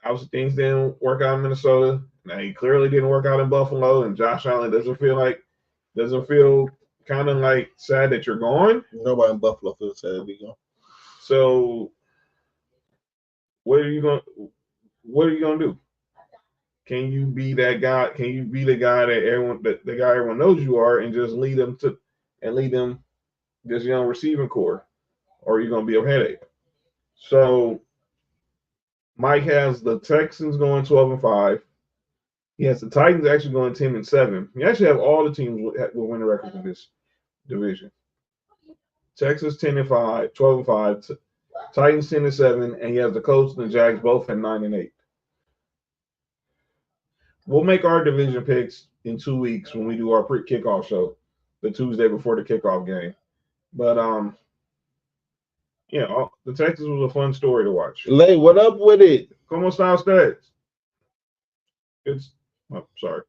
obviously things didn't work out in Minnesota. Now he clearly didn't work out in Buffalo, and Josh Allen doesn't feel kind of like sad that you're gone. Nobody in Buffalo feels sad to be gone. So what are you gonna do? Can you be that guy? Can you be the guy that everyone knows you are, and just lead them this young receiving core, or are you gonna be a headache? So Mike has the Texans going 12-5. He has the Titans actually going 10-7. You actually have all the teams will win the records in this division. Texas 10-5, 12-5, Titans 10-7, and he has the Colts and the Jags both at 9-8. We'll make our division picks in 2 weeks when we do our pre-kickoff show, the Tuesday before the kickoff game. But the Texans was a fun story to watch. Lay, what up with it? Como está ustedes? Sorry.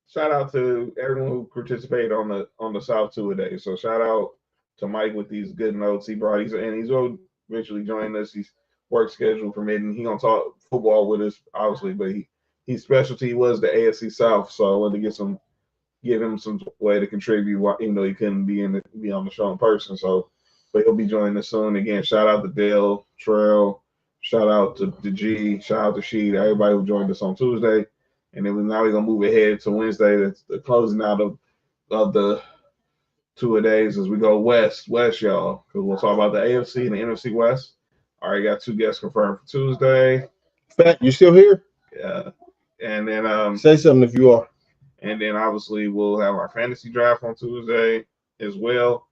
Shout out to everyone who participated on the South two-a-day. So shout out to Mike with these good notes he brought. He's eventually joining us. He's work schedule permitting. He's gonna talk football with us, obviously, but his specialty was the AFC South. So I wanted to give him some way to contribute, even though he couldn't be on the show in person. So, but he'll be joining us soon. Again, shout out to Dale, Trail, shout out to the G, shout out to Sheed, everybody who joined us on Tuesday. And then now we're gonna move ahead to Wednesday. That's the closing out of the 2 days as we go west, y'all. Because we'll talk about the AFC and the NFC West. Already got 2 guests confirmed for Tuesday. Fat, you still here? Yeah. And then say something if you are. And then obviously we'll have our fantasy draft on Tuesday as well.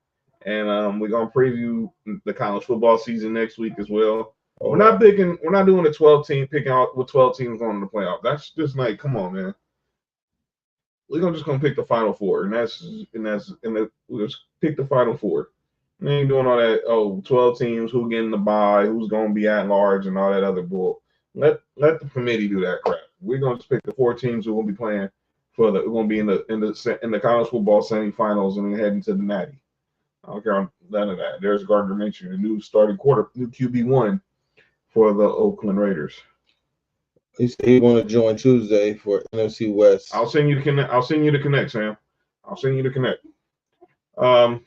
And we're gonna preview the college football season next week as well. We're not doing a 12 team picking out with 12 teams going to the playoff. That's just like, come on, man. We're just gonna pick the final 4, we'll just pick the final 4. We ain't doing all that, 12 teams, who getting the bye, who's gonna be at large, and all that other bull. Let the committee do that crap. We're gonna just pick the 4 teams who will be playing for the. We're gonna be in the college football semifinals and then heading to the Natty. I don't care none of that. There's Gardner Minshew, the new new QB1 for the Oakland Raiders. He said he want to join Tuesday for NFC West. I'll send you the connect. I'll send you the connect, Sam. I'll send you the connect. I'll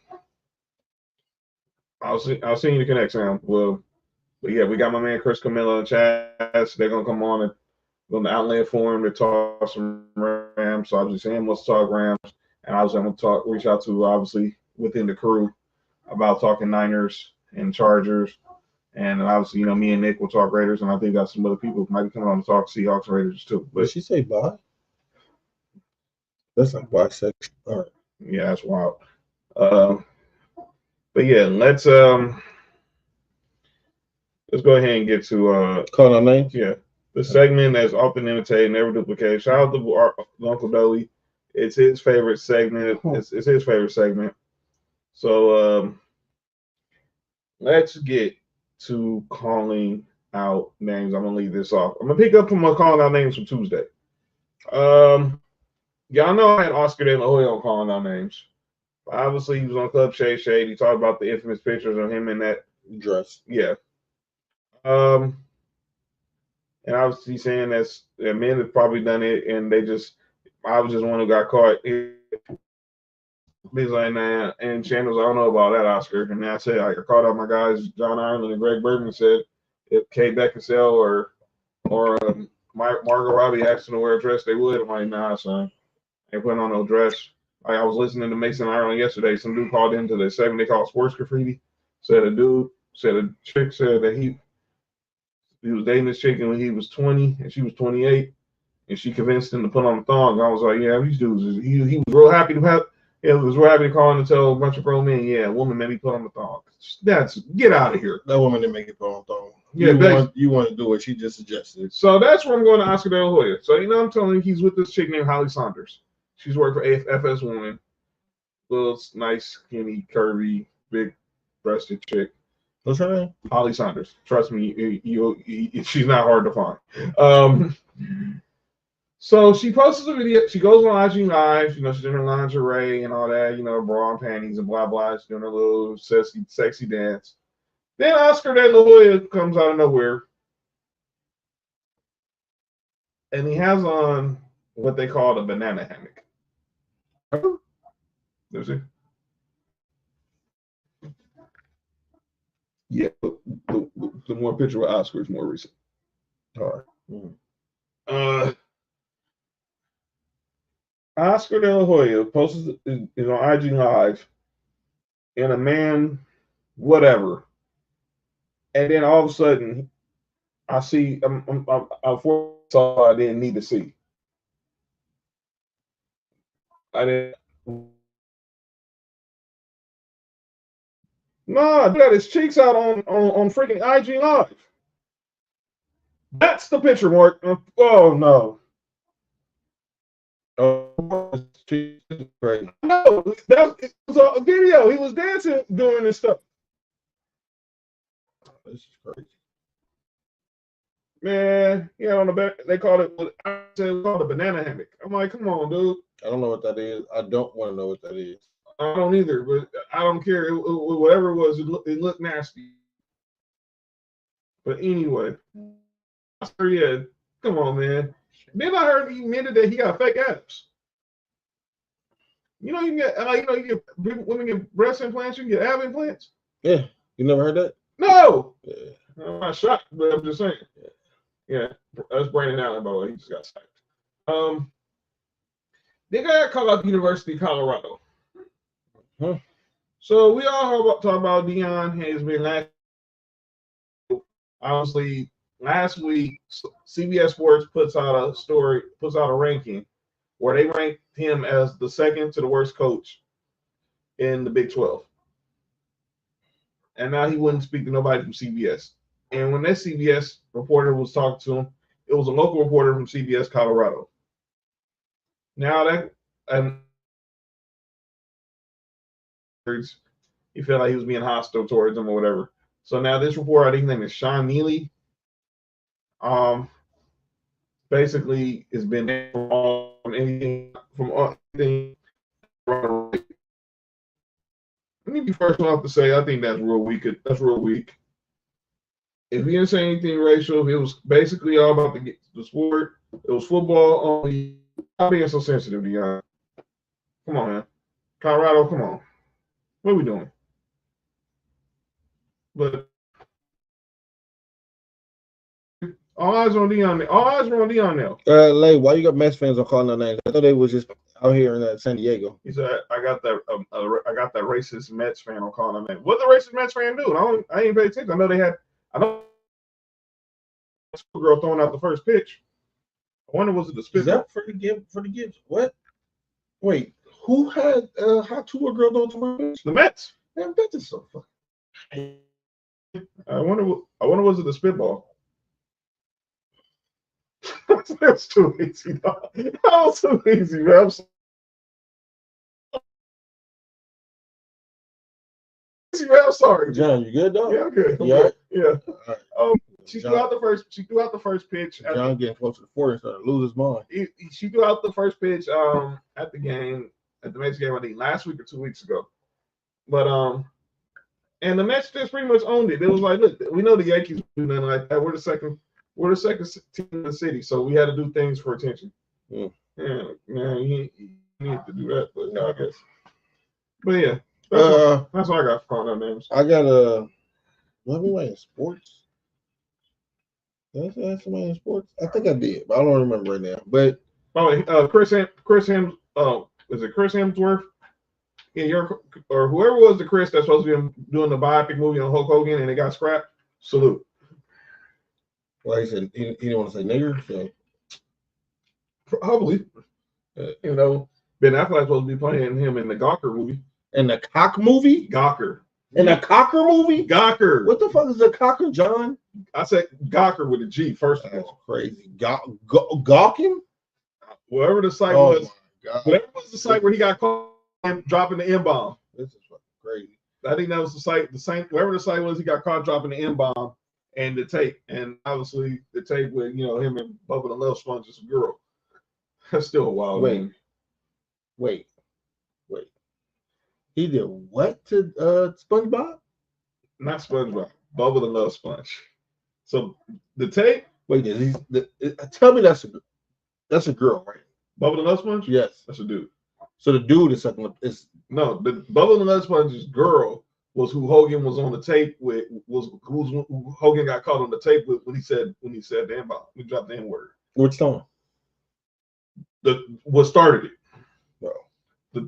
send you the connect, Sam. Well, but yeah, we got my man Chris Camilla and Chaz. They're gonna come on and go to Outland Forum to talk some Rams. So obviously Sam wants to talk Rams, and obviously I'm gonna reach out to obviously within the crew about talking Niners and Chargers. And obviously, me and Nick will talk Raiders, and I think got some other people who might be coming on to talk Seahawks and Raiders too. But did she say bye? That's like bisexual. All right. Yeah, that's wild. But yeah, let's go ahead and get to call our names. Yeah, the segment that's often imitated, never duplicated. Shout out to our Uncle Dolly. It's his favorite segment. It's his favorite segment. So let's get to calling out names. I'm gonna leave this off. I'm gonna pick up from my calling out names from Tuesday. Y'all know I had Oscar De La Hoya on calling out names. Obviously, he was on Club Shade Shade. He talked about the infamous pictures of him in that dress. Yeah. And obviously saying that men have probably done it, and I was just one who got caught. He's like, nah. And Chandler's, I don't know about that, Oscar. And then I said, I called out my guys, John Ireland and Greg Bergman, said if Kay Beckinsale or Margot Robbie asked them to wear a dress, they would. I'm like, nah, son. Ain't putting on no dress. Like, I was listening to Mason Ireland yesterday. Some dude called into the segment they call Sports Graffiti. A chick said that he was dating this chick when he was 20 and she was 28, and she convinced him to put on a thong. I was like, yeah, these dudes. He was real happy to have. Yeah, was real happy to call in to tell a bunch of grown men, yeah, a woman made me put on the thong. Get out of here. That woman didn't make it put on the thong. Yeah, you want to do what she just suggested. So that's where I'm going to Oscar De La Hoya. So I'm telling you, he's with this chick named Holly Saunders. She's worked for FS Woman. Little nice, skinny, curvy, big breasted chick. What's her name? Holly Saunders. Trust me, she's not hard to find. So she posts a video. She goes on IG Live. She's in her lingerie and all that. Bra and panties and blah blah. She's doing her little sexy dance. Then Oscar De La Hoya comes out of nowhere, and he has on what they call a banana hammock. There's it. Yeah, the more picture with Oscar is more recent. All right. Oscar De La Hoya posts on IG Live in a man, whatever, and then all of a sudden, I see I saw I didn't need to see. I didn't. Nah, dude got his cheeks out on freaking IG Live. That's the picture, Mark. Oh no. Oh, she's crazy. No, it was a video. He was dancing doing this stuff. This is crazy. Man, on the back, they called it a banana hammock. I'm like, come on, dude. I don't know what that is. I don't want to know what that is. I don't either, but I don't care. Whatever it was, it looked nasty. But anyway, yeah, come on, man. Then I heard he admitted that he got fake abs. You can get women get breast implants, you can get ab implants. Yeah, you never heard that? No. Yeah. I'm not shocked, but I'm just saying. Yeah, that's Brandon Allen, by the way. He just got sacked. They got called out the University of Colorado. Huh. So we all talk about Deion has been last. Obviously, last week CBS Sports puts out a ranking where they ranked him as the second to the worst coach in the Big 12. And now he wouldn't speak to nobody from CBS. And when that CBS reporter was talking to him, it was a local reporter from CBS Colorado. Now he felt like he was being hostile towards him or whatever. So now this reporter, I think his name is Sean Neely. Basically, it's been from anything. Let me be first off to say I think that's real weak. That's real weak. If he didn't say anything racial, it was basically all about the sport. It was football only. Stop being so sensitive, Deion. Come on, man. Colorado, come on. What are we doing? But all eyes on Deion. All eyes are on Deion now. Lay, why you got Mets fans on calling their names? I thought they was just out here in San Diego. He said, "I got that. I got that racist Mets fan on calling their name. What the racist Mets fan do? I ain't pay attention. I know they had. I know girl throwing out the first pitch. I wonder was it the spit? Is that for the Gibbs? What? Wait, who had how two girl throwing the pitch? The Mets. Man, that is so fucking. I wonder was it the spitball? That's too easy. Dog. That was too easy, man. I'm sorry. John, you good, dog? Yeah, I'm good. Yeah. Yeah. Right. She threw out the first pitch. John getting close to the 40 started to lose his mind. She threw out the first pitch at the Mets game, I think last week or 2 weeks ago. But and the Mets just pretty much owned it. It was like, look, we know the Yankees do nothing like that. We're the second team in the city, so we had to do things for attention. Yeah, he need to do that, but yeah, I guess. But yeah, that's all I got for calling out names. I got a. Let me wait in sports. Did I say somebody in sports? I think I did, but I don't remember right now. But Chris Hemsworth? Yeah, or whoever was the Chris that's supposed to be doing the biopic movie on Hulk Hogan and it got scrapped. Salute. Well, he said he didn't want to say nigger, so probably. Ben Affleck's supposed to be playing him in the Gawker movie. In the cock movie? Gawker. In a cocker movie? Gawker. What the fuck is a cocker, John? I said Gawker with a G, first of all. Crazy. Gawking? Whatever the site was. Whatever was the site where he got caught dropping the M-bomb. This is fucking crazy. I think that was the site, wherever the site was, he got caught dropping the M-bomb and the tape. And obviously the tape with, him and Bubba the Love Sponge is a girl. That's still a wild name. Wait. He did what to SpongeBob? Not SpongeBob. Bubba the Love Sponge. So the tape. Wait, tell me that's a girl, right? Bubba the Love Sponge? Yes. That's a dude. So the dude is something. No, the Bubba the Love Sponge's girl was who Hogan was on the tape with. Who Hogan got caught on the tape with when he said the M-bomb. We dropped the N-word. Which song? What started it? Bro.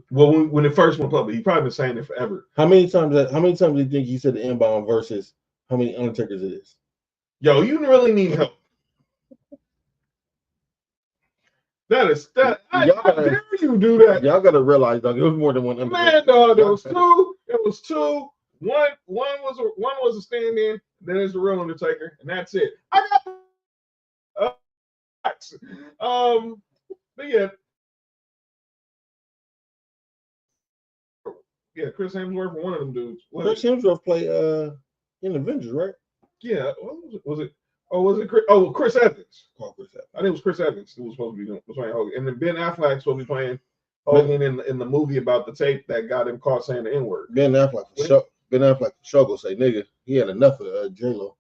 When it first went public, he probably been saying it forever. How many times do you think he said the M-bomb versus how many Undertakers it is? Yo, you really need help. How dare you do that? Y'all gotta realize, dog, it was more than one Undertaker. Man, dog, there was two. It was two. One was a stand-in. Then there's the real Undertaker, and that's it. I got. But yeah. Yeah, Chris Hemsworth, one of them dudes. Chris Hemsworth played in Avengers, right? Yeah. Was it? Oh, was it Chris? Oh, Chris Evans. Oh, Chris Evans. I think it was Chris Evans who was supposed to be playing Hogan. And then Ben Affleck supposed to be playing Hogan in the movie about the tape that got him caught saying the N-word. Ben Affleck struggle say nigga. He had enough of J-Lo.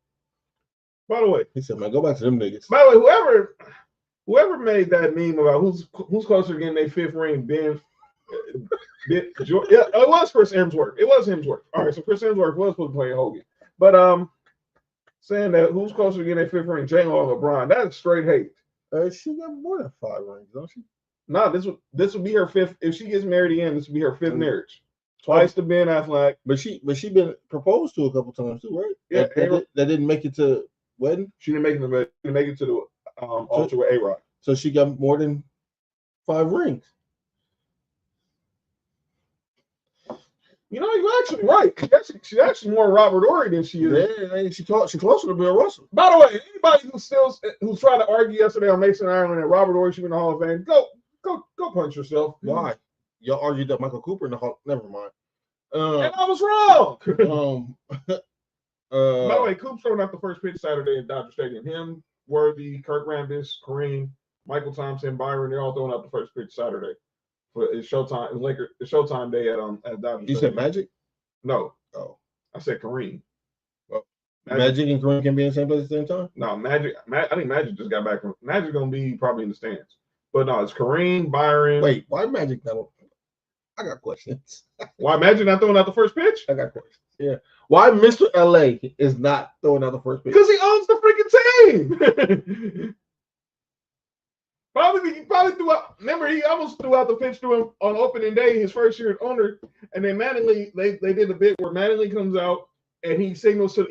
By the way, he said, man, go back to them niggas. By the way, whoever made that meme about who's closer to getting their fifth ring, yeah, it was Chris Hemsworth. It was Hemsworth. All right, so Chris Hemsworth was supposed to play Hogan, but saying that who's closer to getting their fifth ring, J-Lo or LeBron? That's straight hate. She got more than 5 rings, don't she? No, this would be her fifth. If she gets married again, this would be her fifth marriage. Twice to Ben Affleck. But she been proposed to a couple times too, right? Yeah, that didn't make it to wedding. She didn't make it to the altar with A-Rod. So she got more than 5 rings. You're actually right. She's actually more Robert Ory than she is. Yeah, she's closer to Bill Russell. By the way, anybody who's trying to argue yesterday on Mason Ireland that Robert Ory should be in the Hall of Fame, go punch yourself. Why? Y'all argued that Michael Cooper in the Hall. Never mind. And I was wrong. By the way, Coop's throwing out the first pitch Saturday at Dodger Stadium. Him, Worthy, Kirk Rambis, Kareem, Michael Thompson, Byron. They're all throwing out the first pitch Saturday. For it's Showtime. It's Showtime day at Dodgers. You said Magic? No. Oh, I said Kareem. Well, Magic and Kareem can be in the same place at the same time? No, Magic. I think Magic just got back from. Magic's gonna be probably in the stands, but no, it's Kareem, Byron. Wait, why Magic not? I got questions. Why Magic not throwing out the first pitch? I got questions. Yeah. Why Mr. LA is not throwing out the first pitch? Because he owns the freaking team. Probably threw out. Remember, he almost threw out the pitch to him on opening day, his first year as owner. And then Mattingly, they did a bit where Mattingly comes out and he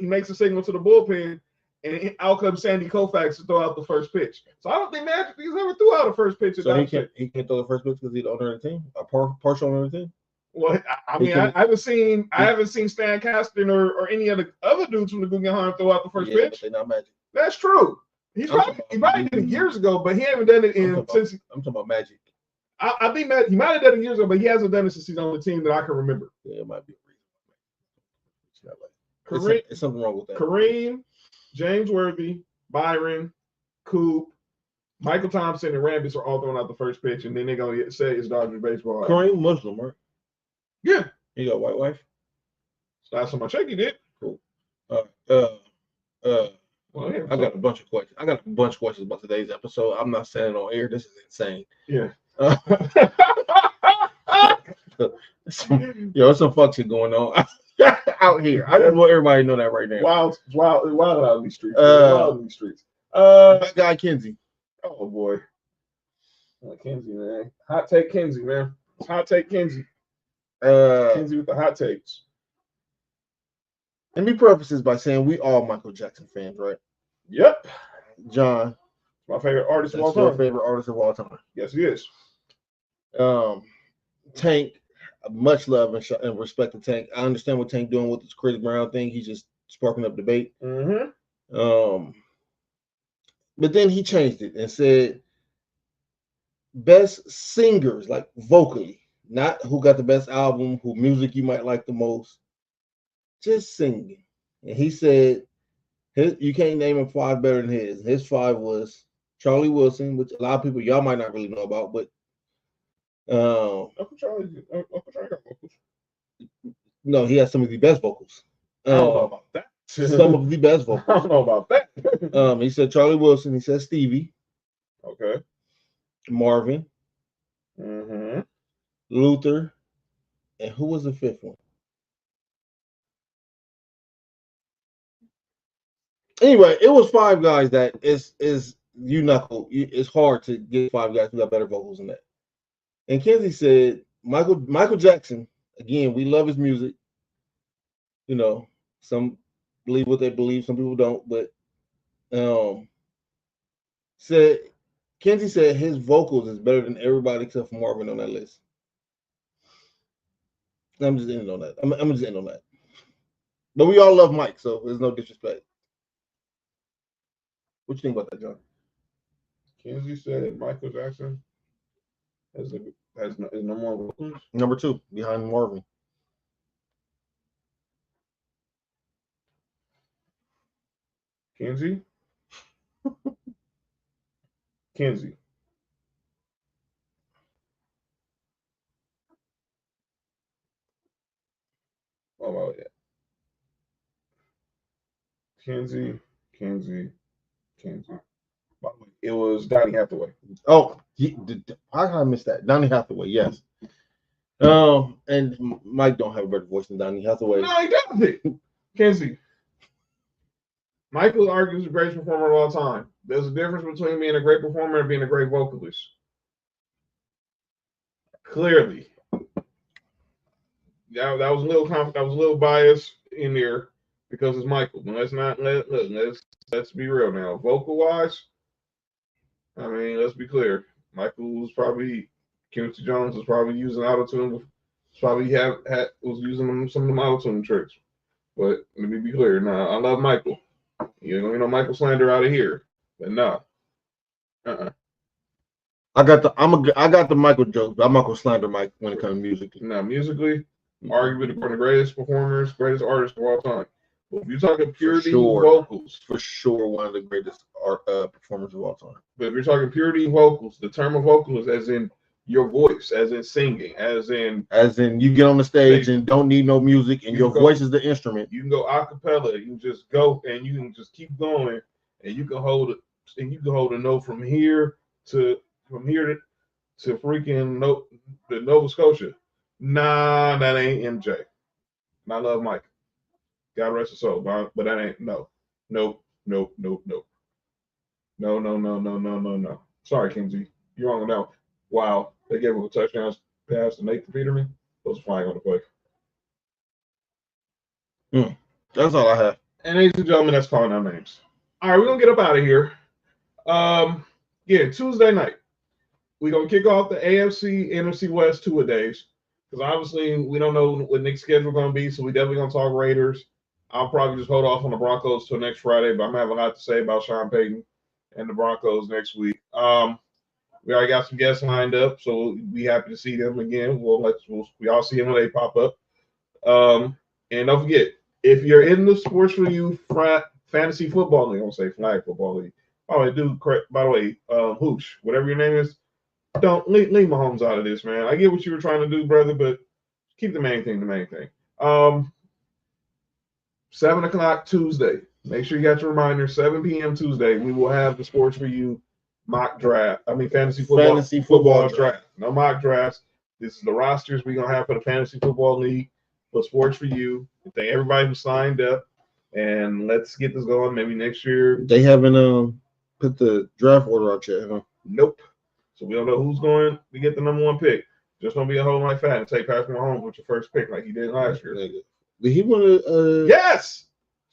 makes a signal to the bullpen, and out comes Sandy Koufax to throw out the first pitch. So I don't think Magic has ever threw out a first pitch. So he can't throw the first pitch because he's the owner of the team, a partial owner of the team. Well, I mean, I haven't seen Stan Kasten or any of the other dudes from the Guggenheim throw out the first pitch. But they're not Magic. That's true. He probably did it years ago, but he haven't done it since. I'm talking about Magic. I think he might have done it years ago, but he hasn't done it since he's on the team that I can remember. Yeah, it might be a reason. Kareem, it's something wrong with that. Kareem, James Worthy, Byron, Coop, Michael Thompson, and Rambis are all throwing out the first pitch, and then they're gonna say it's Dodgers baseball. Kareem Muslim, right? Yeah. He got a white wife. Last time I checked, he did. Cool. Well, yeah, I got a bunch of questions. I got a bunch of questions about today's episode. I'm not saying it on air. This is insane. Yeah. There's some fuck shit going on out here. I just want everybody to know that right now. Wild out in these streets. Wild in these streets. That guy Kenzie. Oh boy. Kenzie, man. Hot take Kenzie, man. Hot take Kenzie. Kenzie with the hot takes. Let me preface this by saying we all Michael Jackson fans, right? Yep. John, my favorite artist of all time. Your favorite artist of all time. Yes, he is. Tank, much love and respect to Tank. I understand what Tank doing with this Chris Brown thing. He's just sparking up debate. Mm-hmm. But then he changed it and said best singers, like vocally, not who got the best album, who music you might like the most, just singing. And he said you can't name him 5 better than his. His 5 was Charlie Wilson, which a lot of people y'all might not really know about, but Uncle Charlie got vocals. No, he has some of the best vocals. I don't know about that. Some of the best vocals. I don't know about that. He said Charlie Wilson. He said Stevie. Okay. Marvin. Mm-hmm. Luther. And who was the 5th one? Anyway, it was 5 guys that is it's hard to get 5 guys who got better vocals than that. And Kenzie said Michael Jackson, again, we love his music. You know, some believe what they believe, some people don't, but Kenzie said his vocals is better than everybody except for Marvin on that list. I'm just ending on that. I'm just ending on that. But we all love Mike, so there's no disrespect. What you think about that, John? Kenzie said Michael Jackson has no more vocals. Number 2, behind Marvin. Kenzie. Kenzie. Oh, well, yeah. Kenzie. By the way, it was Donny Hathaway. Oh, how can I miss that? Donny Hathaway, yes. And Mike don't have a better voice than Donny Hathaway. No, he doesn't. Kenzie. Michael argues the greatest performer of all time. There's a difference between being a great performer and being a great vocalist. Clearly. That was a little bias in there because it's Michael. But let's be real now. Vocal wise, I mean, let's be clear. Michael was probably Quincy Jones was probably using auto-tune. Probably was using some of them auto-tune tricks. But let me be clear. Nah, I love Michael. You know, Michael slander out of here. But no. I got the Michael jokes, but I'm not gonna slander Mike when it comes to musically. Now, musically, arguably one of the greatest performers, greatest artists of all time. But if you're talking purity sure. vocals, For sure, one of the greatest performers of all time. But if you're talking purity vocals, the term of vocal is as in your voice, as in singing, as in you get on the stage and don't need no music, and your voice is the instrument. You can go a cappella. You can just go and you can just keep going, and you can hold it, and you can hold a note from here to freaking the Nova Scotia. Nah, that ain't MJ. And I love Mike. God rest his soul, but that ain't nope. No. Sorry, Kinsey. You're wrong on that. Wow, they gave him a touchdown pass to Nathan Peterman. Those flying on the play. That's all I have. And ladies and gentlemen, that's calling our names. All right, we're gonna get up out of here. Tuesday night, we're gonna kick off the AFC NFC West two-a-days because obviously we don't know what Nick's schedule gonna be, so we definitely gonna talk Raiders. I'll probably just hold off on the Broncos till next Friday, but I'm gonna have a lot to say about Sean Payton and the Broncos next week. We already got some guests lined up, so we'll be happy to see them again. We all see them when they pop up. And don't forget, if you're in the Sports4U fantasy football league, I don't say flag football league. Oh, I do correct. By the way, Hoosh, whatever your name is, don't leave Mahomes out of this, man. I get what you were trying to do, brother, but keep the main thing the main thing. 7 o'clock Tuesday. Make sure you got your reminder. 7 p.m. Tuesday. We will have the Sports4U mock draft. Fantasy football draft. No mock drafts. This is the rosters we're gonna have for the fantasy football league for Sports4U. Thank everybody who signed up, and let's get this going. Maybe next year. They haven't put the draft order out yet, huh? Nope. So we don't know who's going to get the number one pick. Just gonna be a whole night fat and take Patrick Mahomes with your first pick like he did last year. Did he want to? Yes.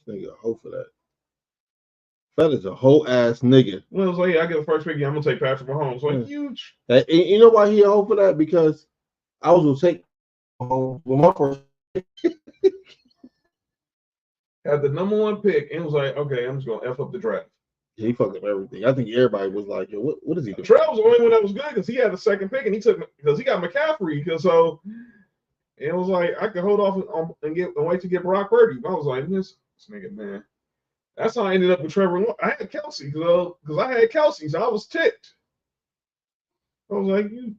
Nigga, hope for that. That is a whole ass nigga. Well, it's like, I get the first pick. Yeah, I'm gonna take Patrick Mahomes. Like huge. You know why he a hope for that? Because I was gonna take Mahomes with my first. Had the number one pick and was like, okay, I'm just gonna F up the draft. Yeah, he fucked up everything. I think everybody was like, yo, what is he doing? Trell was the only one that was good because he had the second pick and he took because he got McCaffrey. So it was like I could hold off and wait to get Brock Purdy. I was like, this nigga, man. That's how I ended up with Trevor. I had Kelsey because I had Kelsey, so I was ticked. I was like, you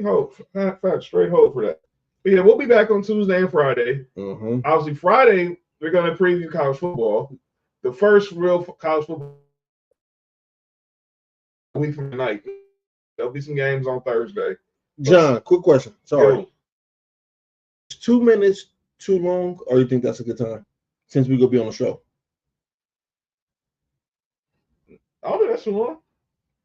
hope, fat straight hope for that. But yeah, we'll be back on Tuesday and Friday. Mm-hmm. Obviously, Friday we're going to preview college football. The first real college football week from tonight. There'll be some games on Thursday. John, quick question. Sorry. Is 2 minutes too long, or you think that's a good time since we're going to be on the show? I don't think that's too long.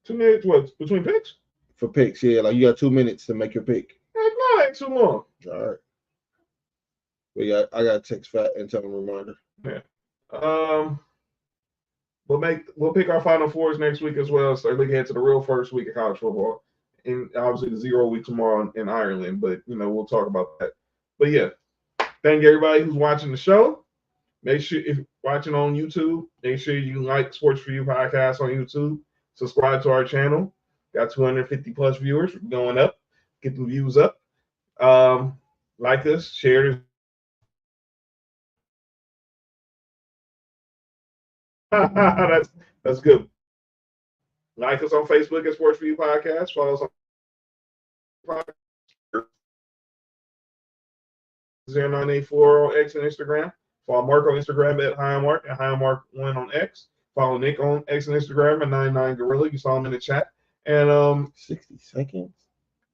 2 minutes, what, between picks? For picks, yeah. Like you got 2 minutes to make your pick. Heck no, ain't too long. All right. I got to text Fat and tell him a reminder. Yeah. We'll pick our Final Fours next week as well. So look ahead to the real first week of college football. And obviously the 0 week tomorrow in Ireland. But we'll talk about that. But yeah, thank everybody who's watching the show. Make sure if you're watching on YouTube, make sure you like Sports4U podcast on YouTube. Subscribe to our channel. Got 250 plus viewers. We're going up. Get the views up. Like us, share this. That's good. Like us on Facebook at Sports4U Podcast. Follow us on 0984 on X and Instagram. Follow Mark on Instagram at HighMark and HighMark1 on X. Follow Nick on X and Instagram at 99Gorilla. You saw him in the chat. And 60 seconds.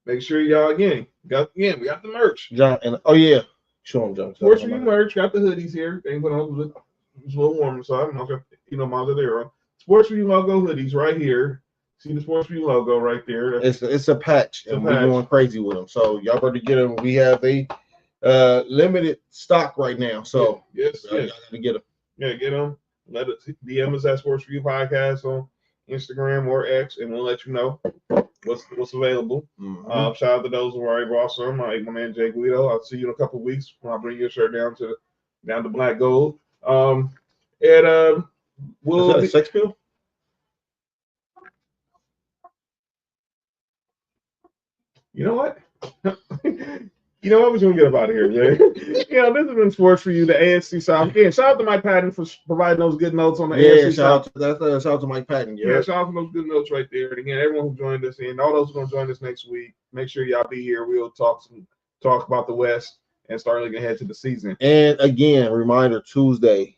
Make sure y'all we got the merch. John and yeah. Show him, John. Sports4U merch, got the hoodies here. They put on it's a little warm inside. Miles are there. Sports4U logo hoodies right here. See the Sports4U logo right there. It's a patch, and we're going crazy with them. So y'all better get them. We have a limited stock right now. So yes. Y'all gotta get them. Yeah, get them. Let us DM us at Sports4U Podcast on Instagram or X, and we'll let you know what's available. Mm-hmm. Shout out to those who already bought some. Like my man Jay Guido. I'll see you in a couple of weeks when I bring your shirt down to black gold. We'll is that a sex pill? You know what? You know what? We're going to get up out of here, man. This has been Sports for You, the AFC South. Again, shout out to Mike Patton for providing those good notes on the AFC South. Shout out to Mike Patton. Yeah, shout out to those good notes right there. And again, everyone who joined us and all those who are going to join us next week, make sure y'all be here. We'll talk about the West and start looking ahead to the season. And again, reminder, Tuesday,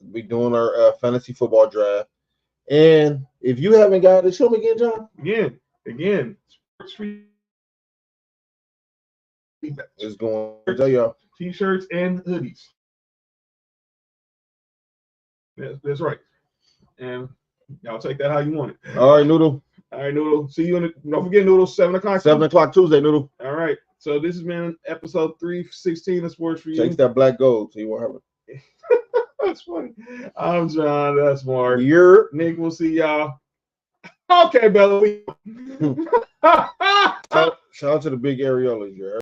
we're doing our fantasy football draft. And if you haven't got it, show me again, John. Again, Sports for You. It's going to tell y'all. T-shirts and hoodies. That's right. And y'all take that how you want it. All right, Noodle. See you don't forget, Noodle, 7 o'clock. 7 o'clock Tuesday, Noodle. All right. So this has been episode 316 of Sports for You. Takes that black gold so you won't have it. That's funny. I'm John. That's Mark. You're Nick. We'll see y'all. Okay, Bella. Shout out to the big areolas here.